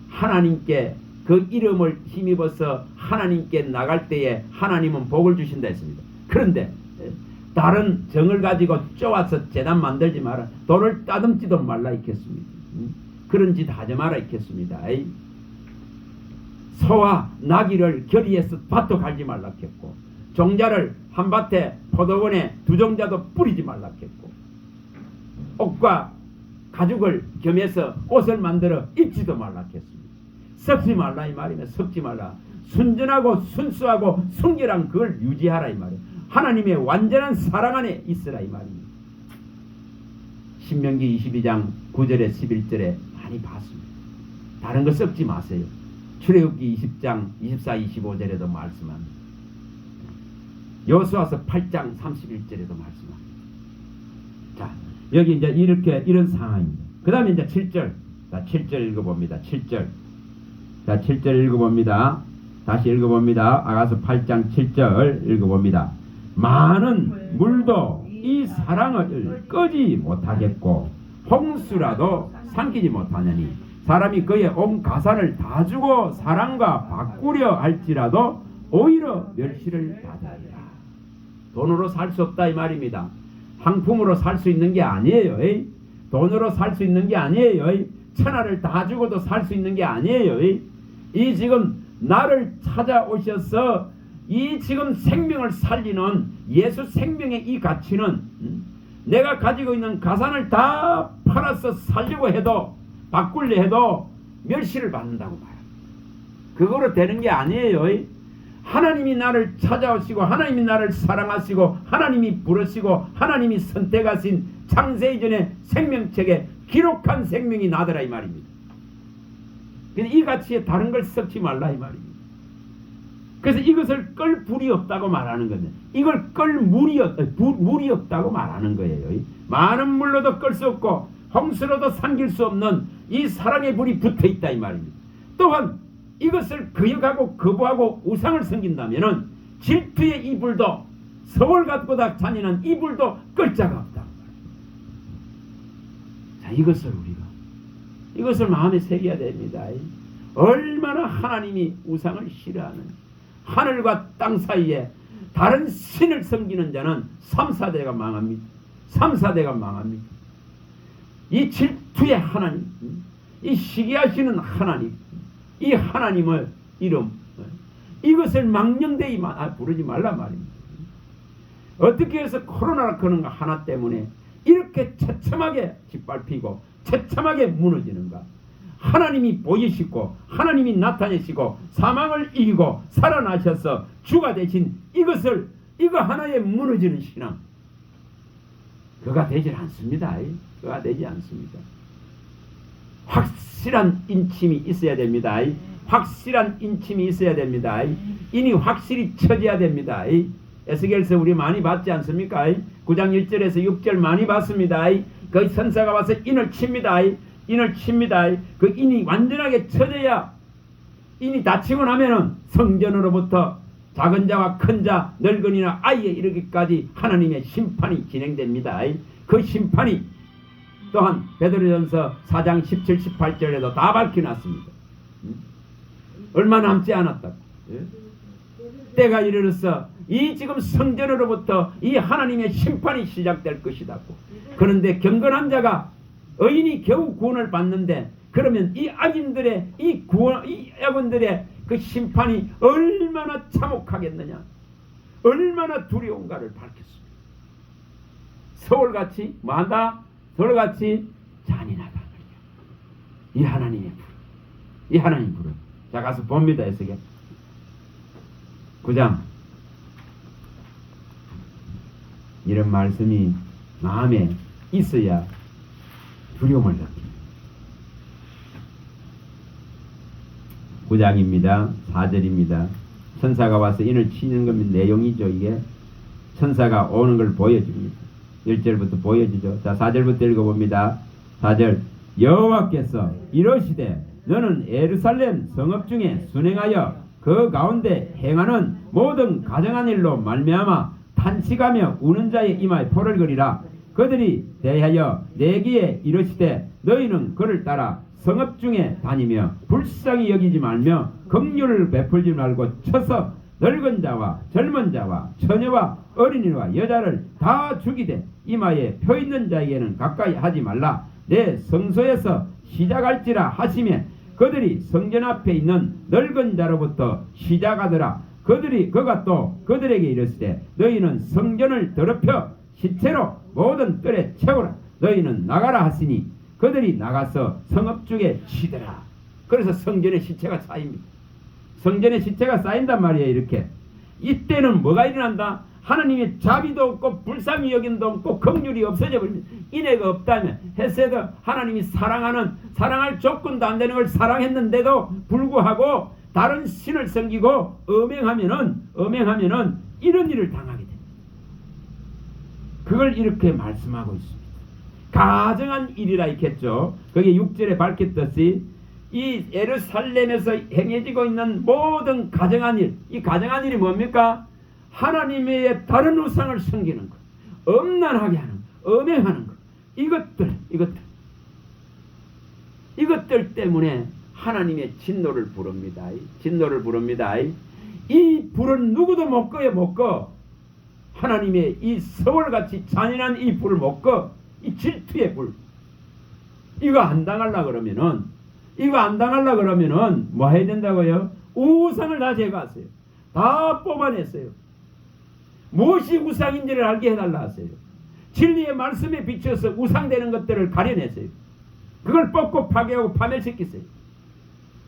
하나님께 그 이름을 힘입어서 하나님께 나갈 때에 하나님은 복을 주신다 했습니다. 그런데 다른 정을 가지고 쪼아서 제단 만들지 마라. 돌을 따듬지도 말라 했겠습니다. 그런 짓 하지 마라 했겠습니다. 소와 나귀를 결의해서 밭도 갈지 말라 했고, 종자를 한 밭에 포도원에 두 종자도 뿌리지 말라 했고, 옷과 가죽을 겸해서 옷을 만들어 입지도 말라 했습니다. 섞지 말라 이 말이면 섞지 말라. 순전하고 순수하고 순결한 그걸 유지하라 이 말이에요. 하나님의 완전한 사랑 안에 있으라 이 말입니다. 신명기 22장 9절에 11절에 많이 봤습니다. 다른 거 섞지 마세요. 출애굽기 20장 24, 25절에도 말씀합니다. 여호수아서 8장 31절에도 말씀합니다. 자, 여기 이제 이런 상황입니다. 그 다음에 이제 7절. 자, 7절 읽어봅니다. 7절. 자, 7절 읽어봅니다. 다시 읽어봅니다. 아가서 8장 7절 읽어봅니다. 많은 물도 이 사랑을 끄지 못하겠고 홍수라도 삼키지 못하느니 사람이 그의 온 가산을 다 주고 사랑과 바꾸려 할지라도 오히려 멸시를 받으리라. 돈으로 살 수 없다 이 말입니다. 상품으로 살 수 있는 게 아니에요. 돈으로 살 수 있는 게 아니에요. 천하를 다 주고도 살 수 있는 게 아니에요. 이 지금 나를 찾아오셔서 이 지금 생명을 살리는 예수 생명의 이 가치는 내가 가지고 있는 가산을 다 팔아서 살려고 해도 바꾸려 해도 멸시를 받는다고 봐요. 그거로 되는 게 아니에요. 하나님이 나를 찾아오시고 하나님이 나를 사랑하시고 하나님이 부르시고 하나님이 선택하신 창세 이전의 생명책에 기록한 생명이 나더라 이 말입니다. 이 가치에 다른 걸 섞지 말라 이 말입니다. 그래서 이것을 끌 불이 없다고 말하는 겁니다. 이걸 끌 물이 없다고 말하는 거예요. 많은 물로도 끌 수 없고 홍수로도 삼킬 수 없는 이 사랑의 불이 붙어 있다 이 말입니다. 또한 이것을 거역하고 거부하고 우상을 섬긴다면은 질투의 이 불도 서울 같보다 잔인한 이 불도 끌 자가 없다. 자, 이것을 마음에 새겨야 됩니다. 얼마나 하나님이 우상을 싫어하는 하늘과 땅 사이에 다른 신을 섬기는 자는 3, 4대가 망합니다. 3, 4대가 망합니다. 이 질투의 하나님, 이 시기하시는 하나님, 이 하나님을 이름 이것을 망령되이 부르지 말라 말입니다. 어떻게 해서 코로나라 그런 거 하나 때문에 이렇게 처참하게 짓밟히고 처참하게 무너지는가? 하나님이 보이시고 하나님이 나타내시고 사망을 이기고 살아나셔서 주가 되신 이거 하나에 무너지는 신앙 그가 되지 않습니다. 그가 되지 않습니다. 확실한 인침이 있어야 됩니다. 확실한 인침이 있어야 됩니다. 인이 확실히 쳐져야 됩니다. 에스겔서 우리 많이 봤지 않습니까? 9장 1절에서 6절 많이 봤습니다. 그 선사가 와서 인을 칩니다. 그 인이 완전하게 쳐져야 인이 다치고 나면은 성전으로부터 작은 자와 큰 자, 늙은이나 아이에 이르기까지 하나님의 심판이 진행됩니다. 그 심판이 또한 베드로전서 4장 17, 18절에도 다 밝혀놨습니다. 얼마 남지 않았다. 때가 이르러서 이 지금 성전으로부터 이 하나님의 심판이 시작될 것이다고. 그런데 경건한 자가 의인이 겨우 구원을 받는데 그러면 이 악인들의 이 악인들의 그 심판이 얼마나 참혹하겠느냐, 얼마나 두려운가를 밝혔습니다. 서울같이 뭐한다? 서울같이 잔인하다. 이 하나님의 불, 이 하나님 불은. 자, 가서 봅니다. 에스겔 9장. 이런 말씀이 마음에 있어야 두려움을 느낍니다. 9장입니다. 4절입니다. 천사가 와서 인을 치는 것은 내용이죠. 이게 천사가 오는 걸 보여줍니다. 1절부터 보여주죠. 자, 4절부터 읽어봅니다. 4절. 여호와께서 이러시되 너는 예루살렘 성읍 중에 순행하여 그 가운데 행하는 모든 가정한 일로 말미암아 탄식하며 우는 자의 이마에 포를 그리라. 그들이 대하여 내기에 이르시되 너희는 그를 따라 성읍 중에 다니며 불쌍히 여기지 말며 긍휼을 베풀지 말고 쳐서 늙은 자와 젊은 자와 처녀와 어린이와 여자를 다 죽이되 이마에 표 있는 자에게는 가까이 하지 말라. 내 성소에서 시작할지라 하시며 그들이 성전 앞에 있는 늙은 자로부터 시작하더라. 그가 또 그들에게 이르시되 너희는 성전을 더럽혀 시체로 모든 뜰에 채우라. 너희는 나가라 하시니 그들이 나가서 성읍 중에 치더라. 그래서 성전에 시체가 쌓입니다. 성전에 시체가 쌓인단 말이에요. 이렇게 이때는 뭐가 일어난다? 하나님의 자비도 없고 불쌍히 여김도 없고 긍휼이 없어져 버립니다. 인애가 없다면 헤세드 하나님이 사랑할 조건도 안 되는 걸 사랑했는데도 불구하고 다른 신을 섬기고 음행하면은 이런 일을 당하게 됩니다. 그걸 이렇게 말씀하고 있습니다. 가정한 일이라 했겠죠. 거기에 6절에 밝혔듯이 이 예루살렘에서 행해지고 있는 모든 가정한 일, 이 가정한 일이 뭡니까? 하나님의 다른 우상을 섬기는 것, 음란하게 하는 것, 음행하는 것, 이것들 때문에 하나님의 진노를 부릅니다. 진노를 부릅니다. 이 불은 누구도 못 꺼요, 못 꺼. 하나님의 이 서울같이 잔인한 이 불을 못 꺼. 이 질투의 불. 이거 안 당하려 그러면은 뭐 해야 된다고요? 우상을 다 제거하세요. 다 뽑아냈어요. 무엇이 우상인지를 알게 해달라 하세요. 진리의 말씀에 비춰서 우상되는 것들을 가려내세요. 그걸 뽑고 파괴하고 파멸시키세요.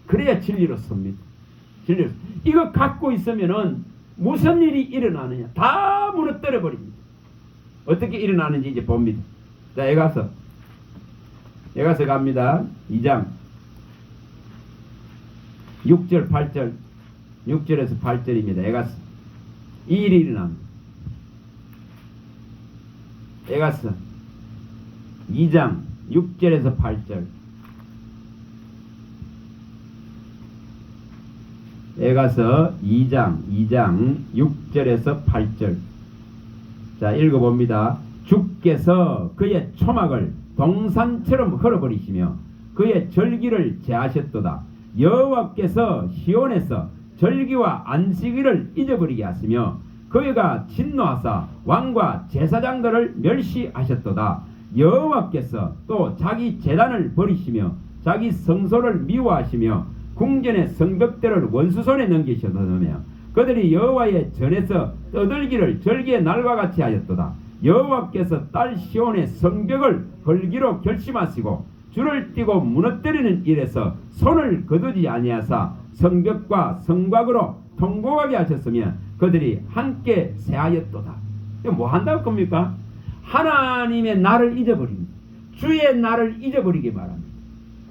그래야 진리로 섭니다. 진리로. 이거 갖고 있으면은 무슨 일이 일어나느냐? 다 무너뜨려 버립니다. 어떻게 일어나는지 이제 봅니다. 자, 에가서 갑니다. 2장 6절 8절 6절에서 8절입니다. 에가서 이 일이 일어납니다. 에가서 2장 6절에서 8절 에가서 2장 6절에서 8절 자 읽어봅니다. 주께서 그의 초막을 동산처럼 헐어버리시며 그의 절기를 제하셨도다. 여호와께서 시온에서 절기와 안식일을 잊어버리게 하시며 그가 진노하사 왕과 제사장들을 멸시하셨도다. 여호와께서 또 자기 제단을 버리시며 자기 성소를 미워하시며 궁전의 성벽들을 원수 손에 넘기셨으며 그들이 여호와의 전에서 떠들기를 절기의 날과 같이 하였도다. 여호와께서 딸 시온의 성벽을 헐기로 결심하시고 줄을 띄고 무너뜨리는 일에서 손을 거두지 아니하사 성벽과 성곽으로 통곡하게 하셨으며 그들이 함께 세하였도다. 이거 뭐 한다고 겁니까? 하나님의 날을 잊어버립니다. 주의 날을 잊어버리게 말합니다.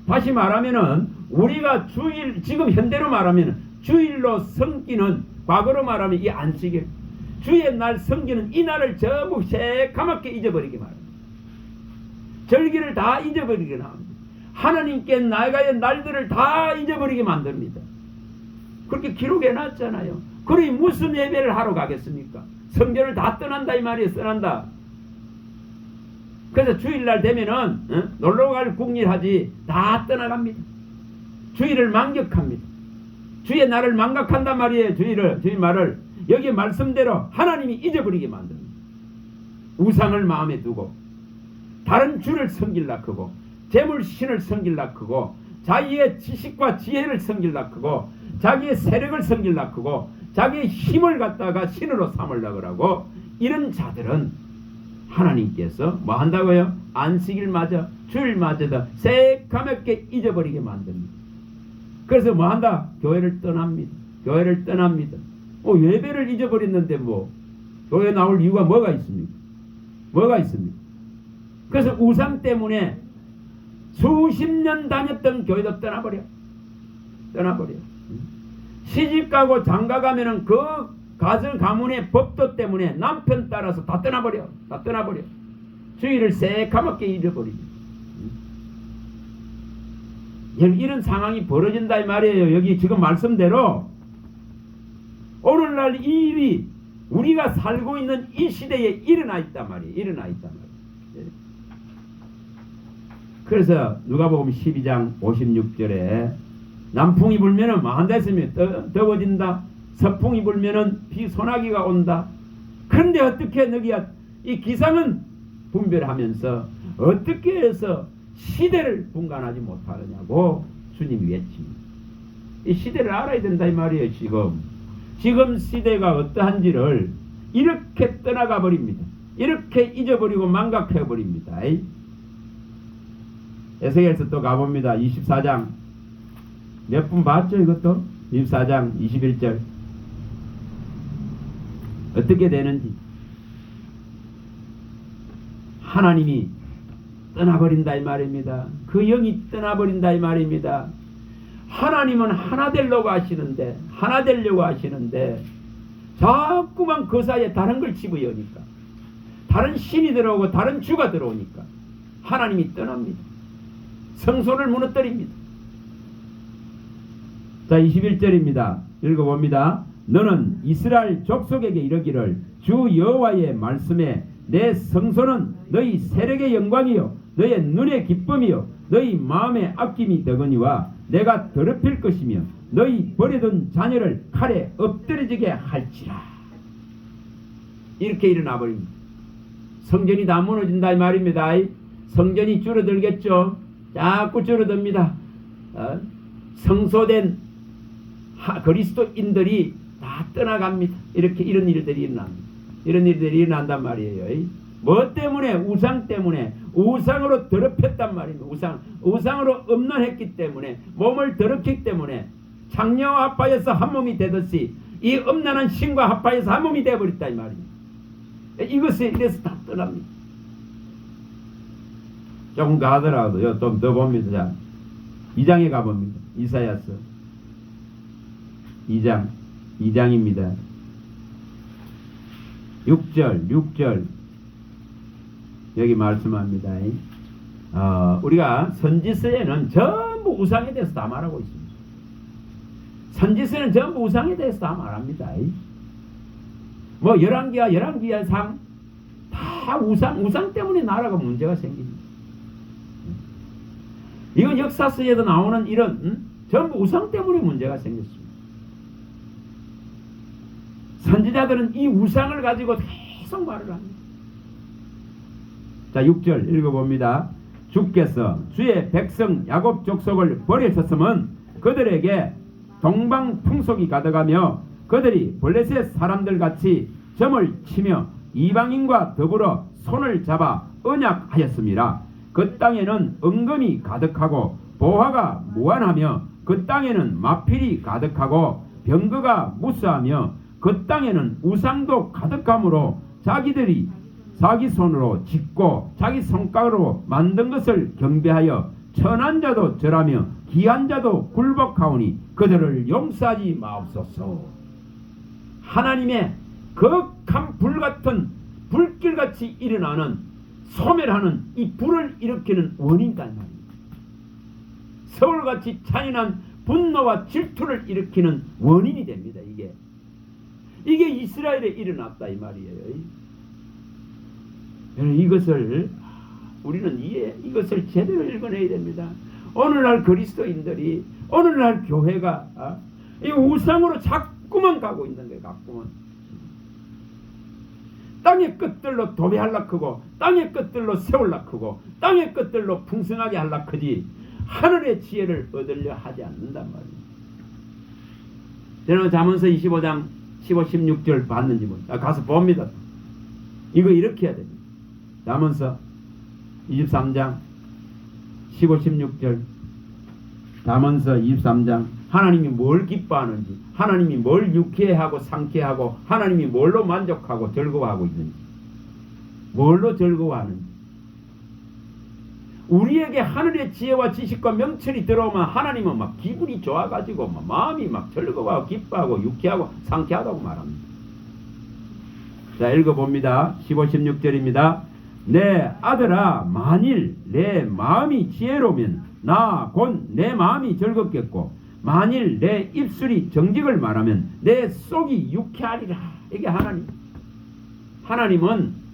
다시 말하면은 우리가 주일, 지금 현대로 말하면은 주일로 섬기는, 과거로 말하면 이 안식일, 주의 날 섬기는 이 날을 전부 새까맣게 잊어버리게 말합니다. 절기를 다 잊어버리게 합니다. 하나님께 나아가야 날들을 다 잊어버리게 만듭니다. 그렇게 기록해 놨잖아요. 그러니 무슨 예배를 하러 가겠습니까? 성전을 다 떠난다 이 말이에요. 떠난다. 그래서 주일날 되면은 놀러갈 국일하지 다 떠나갑니다. 주일을 망격합니다. 주의 날을 망각한단 말이에요. 주의 말을 여기 말씀대로 하나님이 잊어버리게 만듭니다. 우상을 마음에 두고 다른 주를 섬길라 크고 재물신을 섬길라 크고 자기의 지식과 지혜를 섬길라 크고 자기의 세력을 섬길라 크고 자기의 힘을 갖다가 신으로 삼으려고 그러고 이런 자들은 하나님께서 뭐 한다고요? 안식일마저 주일마저도 새까맣게 잊어버리게 만듭니다. 그래서 뭐 한다? 교회를 떠납니다. 교회를 떠납니다. 예배를 잊어버렸는데 뭐 교회 나올 이유가 뭐가 있습니까? 뭐가 있습니까? 그래서 우상 때문에 수십 년 다녔던 교회도 떠나버려. 시집가고 장가가면은 그 가문의 법도 때문에 남편 따라서 다 떠나버려. 주의를 새까맣게 잊어버립니다. 이런 상황이 벌어진다 이 말이에요. 여기 지금 말씀대로 오늘날 이 일이 우리가 살고 있는 이 시대에 일어나 있단 말이에요. 그래서 누가복음 12장 56절에 남풍이 불면은 뭐 한다 했으면 더워진다. 서풍이 불면은 소나기가 온다. 그런데 어떻게 너기야 이 기상은 분별하면서 어떻게 해서 시대를 분간하지 못하느냐고 주님이 외칩니다. 이 시대를 알아야 된다 이 말이에요. 지금 시대가 어떠한지를 이렇게 떠나가 버립니다. 이렇게 잊어버리고 망각해 버립니다. 에스겔서 또 가봅니다. 24장 몇 분 봤죠 이것도? 24장 21절 어떻게 되는지. 하나님이 떠나버린다 이 말입니다. 그 영이 떠나버린다 이 말입니다. 하나님은 하나 되려고 하시는데 자꾸만 그 사이에 다른 걸 집어여니까, 다른 신이 들어오고 다른 주가 들어오니까 하나님이 떠납니다. 성소를 무너뜨립니다. 자, 21절입니다. 읽어봅니다. 너는 이스라엘 족속에게 이르기를 주 여호와의 말씀에 내 성소는 너희 세력의 영광이요 너의 눈의 기쁨이요 너희 마음의 아낌이 되거니와 내가 더럽힐 것이며 너희 버려둔 자녀를 칼에 엎드려지게 할지라. 이렇게 일어나 버립니다. 성전이 다 무너진다 이 말입니다. 성전이 줄어들겠죠. 자꾸 줄어듭니다. 성소된 그리스도인들이 다 떠나갑니다. 이렇게 이런 일들이 일어납니다. 이런 일들이 일어난단 말이에요. 뭐 때문에? 우상 때문에. 우상으로 더럽혔단 말입니다. 우상으로 음란했기 때문에, 몸을 더럽히기 때문에 창녀와 합하여서 한 몸이 되듯이 이 음란한 신과 합하여서 한 몸이 되어버렸다 이 말입니다. 이것이 이래서 다 떠납니다. 조금 가더라도요, 좀 더 봅니다. 자, 2장에 가봅니다. 이사야서 2장입니다. 6절 여기 말씀합니다. 우리가 선지서에는 전부 우상에 대해서 다 말하고 있습니다. 선지서는 전부 우상에 대해서 다 말합니다. 뭐 열왕기하상 다 우상 때문에 나라가 문제가 생깁니다. 이건 역사서에도 나오는 이런 전부 우상 때문에 문제가 생겼습니다. 선지자들은 이 우상을 가지고 계속 말을 합니다. 자, 6절 읽어봅니다. 주께서 주의 백성 야곱 족속을 버리셨으면 그들에게 동방 풍속이 가득하며 그들이 블레셋 사람들 같이 점을 치며 이방인과 더불어 손을 잡아 언약하였습니다. 그 땅에는 은금이 가득하고 보화가 무한하며 그 땅에는 마필이 가득하고 병거가 무수하며 그 땅에는 우상도 가득하므로 자기들이 자기 손으로 짓고 자기 손가락으로 만든 것을 경배하여 천한 자도 절하며 귀한 자도 굴복하오니 그들을 용서하지 마옵소서. 하나님의 극한 불같은 불길같이 일어나는 소멸하는 이 불을 일으키는 원인이다 말입니다. 서울같이 잔인한 분노와 질투를 일으키는 원인이 됩니다. 이게 이스라엘에 일어났다 이 말이에요. 이것을 우리는 이것을 제대로 읽어내야 됩니다. 오늘날 그리스도인들이, 오늘날 교회가 이 우상으로 자꾸만 가고 있는 거예요. 자꾸만 땅의 끝들로 도배하려 크고 땅의 끝들로 세울라 크고 땅의 끝들로 풍성하게 하려 크지 하늘의 지혜를 얻으려 하지 않는단 말이에요. 저는 잠언서 25장 15, 16절 봤는지 가서 봅니다. 이거 이렇게 해야 됩니다. 잠언서 23장 15, 16절 잠언서 23장 하나님이 뭘 기뻐하는지, 하나님이 뭘 유쾌하고 상쾌하고 하나님이 뭘로 만족하고 즐거워하고 있는지, 뭘로 즐거워하는지. 우리에게 하늘의 지혜와 지식과 명철이 들어오면 하나님은 막 기분이 좋아가지고 막 마음이 막 즐거워하고 기뻐하고 유쾌하고 상쾌하다고 말합니다. 자, 읽어봅니다. 15, 16절입니다. 내 아들아, 만일 내 마음이 지혜로우면 나 곧 내 마음이 즐겁겠고 만일 내 입술이 정직을 말하면 내 속이 유쾌하리라. 이게 하나님은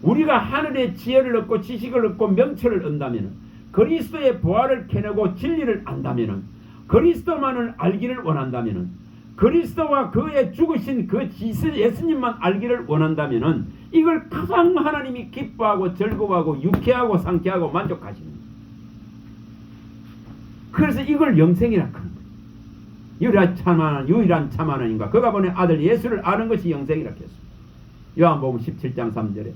우리가 하늘의 지혜를 얻고 지식을 얻고 명철을 얻는다면, 그리스도의 부활을 캐내고 진리를 안다면, 그리스도만을 알기를 원한다면, 그리스도와 그의 죽으신 그 예수님만 알기를 원한다면 이걸 가장 하나님이 기뻐하고 즐거워하고 유쾌하고 상쾌하고 만족하시는 거예요. 그래서 이걸 영생이라 하는 거예요. 유일한 참 하나님과 그가 보낸 아들 예수를 아는 것이 영생이라 했습니다. 요한복음 17장 3절에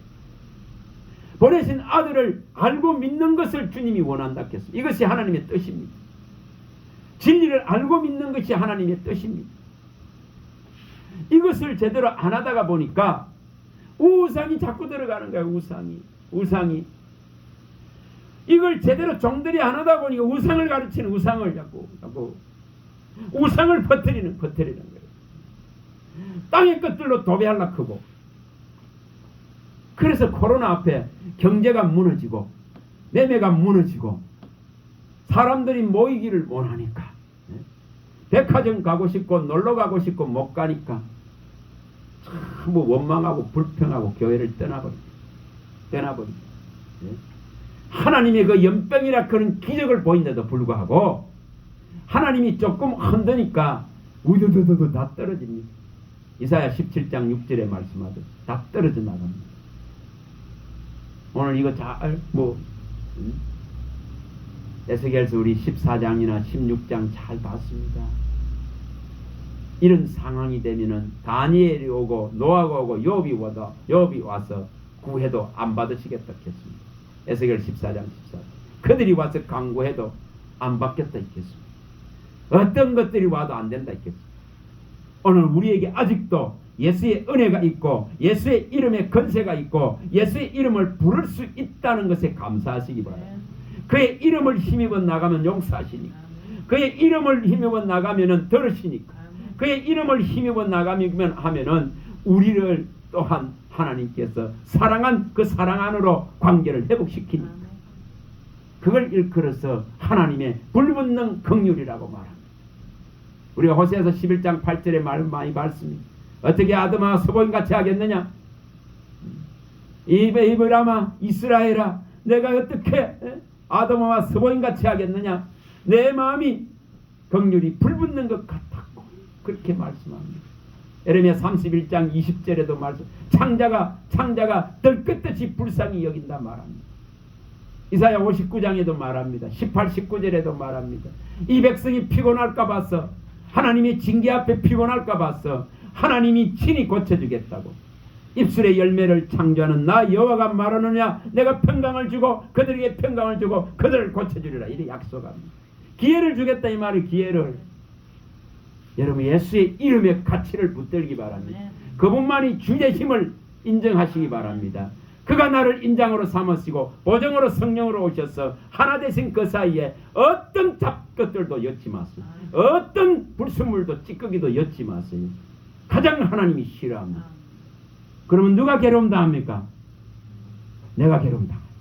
보내신 아들을 알고 믿는 것을 주님이 원한다 했습니다. 이것이 하나님의 뜻입니다. 진리를 알고 믿는 것이 하나님의 뜻입니다. 이것을 제대로 안 하다가 보니까 우상이 자꾸 들어가는 거예요. 우상이. 이걸 제대로 종들이 안 하다 보니까 우상을 가르치는, 우상을 자꾸 우상을 퍼뜨리는 거예요. 땅의 것들로 도배하려 크고. 그래서 코로나 앞에 경제가 무너지고 매매가 무너지고 사람들이 모이기를 못하니까, 백화점 가고 싶고 놀러 가고 싶고 못 가니까 전부 원망하고 불평하고 교회를 떠나버립니다. 하나님의 그 연병이라 그런 기적을 보인데도 불구하고 하나님이 조금 흔드니까 우두두두두 다 떨어집니다. 이사야 17장 6절에 말씀하듯 다 떨어져 나갑니다. 오늘 이거 잘 에스겔서 우리 14장이나 16장 잘 봤습니다. 이런 상황이 되면은 다니엘이 오고 노아가 오고 욥이 와서 구해도 안 받으시겠다 했습니다. 에스겔 14장 14장. 그들이 와서 강구해도 안 받겠다 했습니다. 어떤 것들이 와도 안 된다 했습니다. 오늘 우리에게 아직도 예수의 은혜가 있고 예수의 이름에 건세가 있고 예수의 이름을 부를 수 있다는 것에 감사하시기 바랍니다. 그의 이름을 힘입어 나가면 용서하시니까, 그의 이름을 힘입어 나가면 들으시니까, 그의 이름을 힘입어 나가면 하면은 우리를 또한 하나님께서 사랑한 그 사랑 안으로 관계를 회복시키니까, 그걸 일컬어서 하나님의 불붙는 긍휼이라고 말합니다. 우리가 호세아서 11장 8절에 많이 말씀입니다. 어떻게 아드마 서보인같이 하겠느냐? 이브라마 이스라엘아, 내가 어떻게 아드마와 서보인같이 하겠느냐? 내 마음이 긍휼이 불붙는 것 같았고, 그렇게 말씀합니다. 예레미야 31장 20절에도 말씀, 창자가 들끓듯이 불쌍히 여긴다 말합니다. 이사야 59장에도 말합니다. 18, 19절에도 말합니다. 이 백성이 피곤할까 봐서, 하나님의 징계 앞에 피곤할까 봐서 하나님이 친히 고쳐주겠다고, 입술의 열매를 창조하는 나 여호와가 말하느냐, 내가 평강을 주고 그들에게 평강을 주고 그들을 고쳐주리라, 이래 약속합니다. 기회를 주겠다 이 말이, 기회를. 여러분, 예수의 이름의 가치를 붙들기 바랍니다. 그분만이 주의 힘을 인정하시기 바랍니다. 그가 나를 인장으로 삼으시고 보정으로 성령으로 오셔서 하나 되신 그 사이에 어떤 잡것들도 엿지 마세요. 어떤 불순물도 찌꺼기도 엿지 마세요. 가장 하나님이 싫어합니다. 그러면 누가 괴로움 당합니까? 내가 괴로움 당합니다.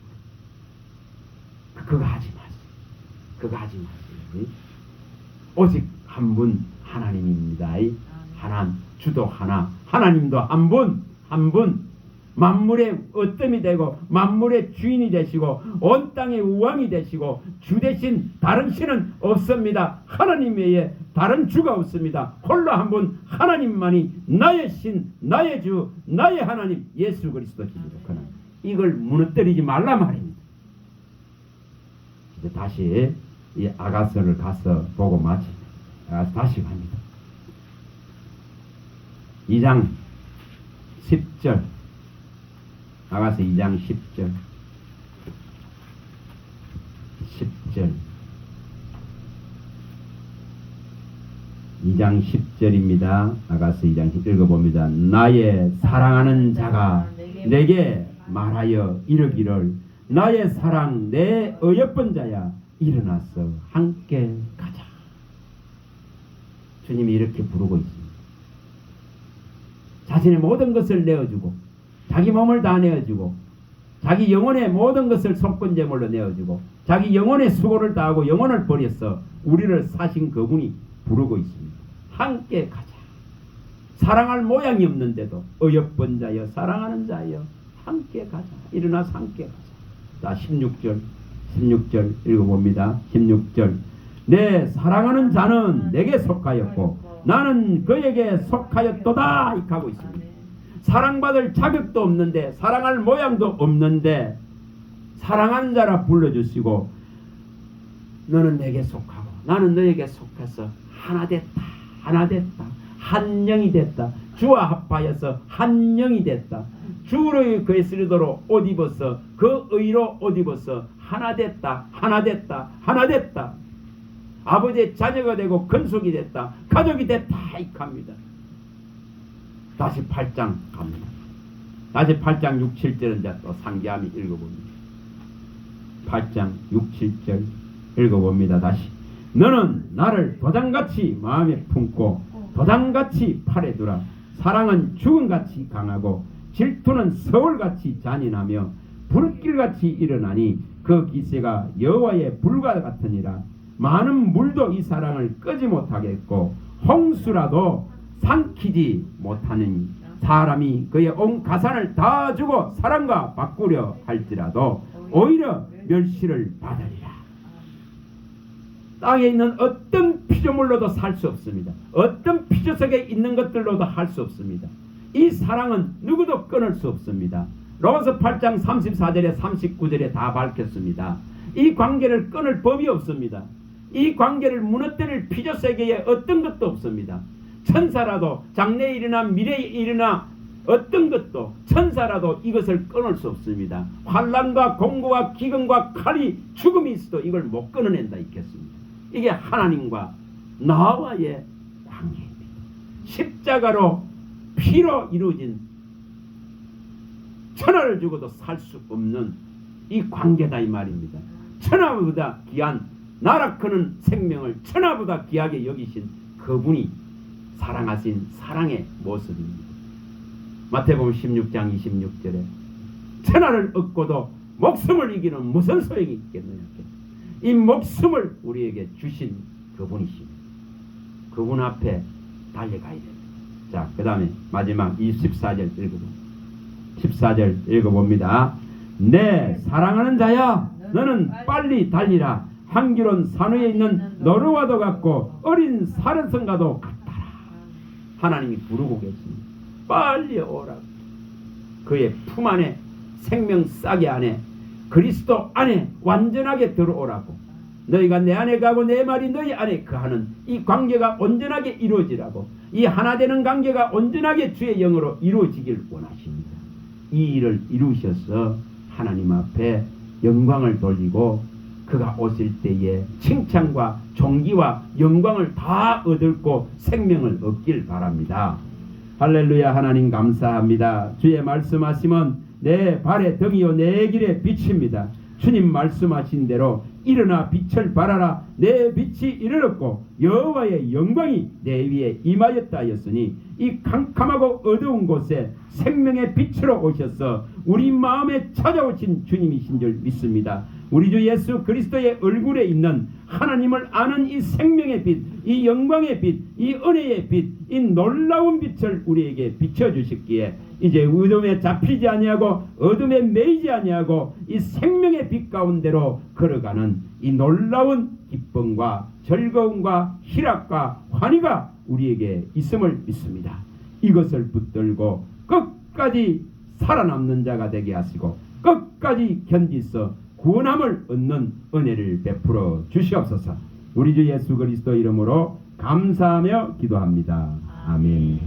그거 하지 마세요. 오직 한 분 하나님입니다. 하나님, 주도 하나, 하나님도 한 분, 만물의 어뜸이 되고 만물의 주인이 되시고 온 땅의 우왕이 되시고 주 대신 다른 신은 없습니다. 하나님 외에 다른 주가 없습니다. 홀로 한 분 하나님만이 나의 신, 나의 주, 나의 하나님 예수 그리스도십니다. 이걸 무너뜨리지 말라 말입니다. 이제 다시 이 아가서를 가서 보고 마칩니다. 다시 갑니다. 2장 10절, 아가서 2장 10절 2장 10절입니다. 아가서 2장 10절 읽어봅니다. 나의 사랑하는 자가 내게 말하여 이르기를, 나의 사랑 내 어여쁜 자야, 일어나서 함께 가자. 주님이 이렇게 부르고 있습니다. 자신의 모든 것을 내어주고, 자기 몸을 다 내어주고, 자기 영혼의 모든 것을 속건제물로 내어주고, 자기 영혼의 수고를 다하고 영혼을 버려서 우리를 사신 그분이 부르고 있습니다. 함께 가자. 사랑할 모양이 없는데도 어여쁜 자여, 사랑하는 자여, 함께 가자. 일어나서 함께 가자. 자, 16절 읽어봅니다. 16절. 내 사랑하는 자는 내게 속하였고 나는 그에게 속하였도다, 이렇게 하고 있습니다. 사랑받을 자격도 없는데, 사랑할 모양도 없는데 사랑하는 자라 불러주시고, 너는 내게 속하고 나는 너에게 속해서 하나 됐다, 한 영이 됐다. 주와 합하여서 한 영이 됐다. 주의 그에 쓰리도록 옷 입어서 그 의로 옷 입어서 하나 됐다. 아버지의 자녀가 되고 근속이 됐다, 가족이 됐다, 이합니다. 다시 8장 갑니다. 다시 8장 6, 7절은 이제 또 상기함이 읽어봅니다. 8장 6, 7절 읽어봅니다. 다시. 너는 나를 도장같이 마음에 품고 도장같이 팔에 두라. 사랑은 죽음같이 강하고 질투는 서울같이 잔인하며 불길같이 일어나니 그 기세가 여호와의 불과 같으니라. 많은 물도 이 사랑을 끄지 못하겠고 홍수라도 삼키지 못하는 사람이 그의 온 가산을 다 주고 사랑과 바꾸려 할지라도 오히려 멸시를 받으리라. 땅에 있는 어떤 피조물로도 살 수 없습니다. 어떤 피조 속에 있는 것들로도 할 수 없습니다. 이 사랑은 누구도 끊을 수 없습니다. 로마서 8장 34절에 39절에 다 밝혔습니다. 이 관계를 끊을 법이 없습니다. 이 관계를 무너뜨릴 피조 세계에 어떤 것도 없습니다. 천사라도 장래에 일어나 미래에 일어나 어떤 것도 천사라도 이것을 끊을 수 없습니다. 환난과 공고와 기근과 칼이 죽음이 있어도 이걸 못 끊어낸다 있겠습니다. 이게 하나님과 나와의 관계입니다. 십자가로 피로 이루어진 천하를 주고도 살 수 없는 이 관계다 이 말입니다. 천하보다 귀한 나라 크는 생명을 천하보다 귀하게 여기신 그분이 사랑하신 사랑의 모습입니다. 마태복음 16장 26절에 천하를 얻고도 목숨을 이기는 무슨 소용이 있겠느냐. 이 목숨을 우리에게 주신 그분이십니다. 그분 앞에 달려가야 됩니다. 자, 그 다음에 마지막 14절 읽어봅니다. 14절 읽어봅니다. 내 사랑하는 자야 너는 빨리 달리라. 한기로운 산 위에 있는 노루와도 같고 어린 사슴과도 같다라. 하나님이 부르고 계십니다. 빨리 오라. 그의 품 안에 생명 싹이 안에 그리스도 안에 완전하게 들어오라고. 너희가 내 안에 가고 내 말이 너희 안에 거하는 이 관계가 온전하게 이루어지라고. 이 하나 되는 관계가 온전하게 주의 영으로 이루어지길 원하십니다. 이 일을 이루셔서 하나님 앞에 영광을 돌리고 그가 오실 때에 칭찬과 존귀와 영광을 다 얻고 생명을 얻길 바랍니다. 할렐루야. 하나님 감사합니다. 주의 말씀하시면 내 발의 등이요 내 길의 빛입니다. 주님 말씀하신 대로 일어나 빛을 발하라. 내 빛이 이르렀고 여호와의 영광이 내 위에 임하였다 하였으니 이 캄캄하고 어두운 곳에 생명의 빛으로 오셔서 우리 마음에 찾아오신 주님이신 줄 믿습니다. 우리 주 예수 그리스도의 얼굴에 있는 하나님을 아는 이 생명의 빛, 이 영광의 빛, 이 은혜의 빛, 이 놀라운 빛을 우리에게 비춰주셨기에 이제 어둠에 잡히지 아니하고 어둠에 매이지 아니하고 이 생명의 빛 가운데로 걸어가는 이 놀라운 기쁨과 즐거움과 희락과 환희가 우리에게 있음을 믿습니다. 이것을 붙들고 끝까지 살아남는 자가 되게 하시고 끝까지 견디서 구원함을 얻는 은혜를 베풀어 주시옵소서. 우리 주 예수 그리스도 이름으로 감사하며 기도합니다. 아멘.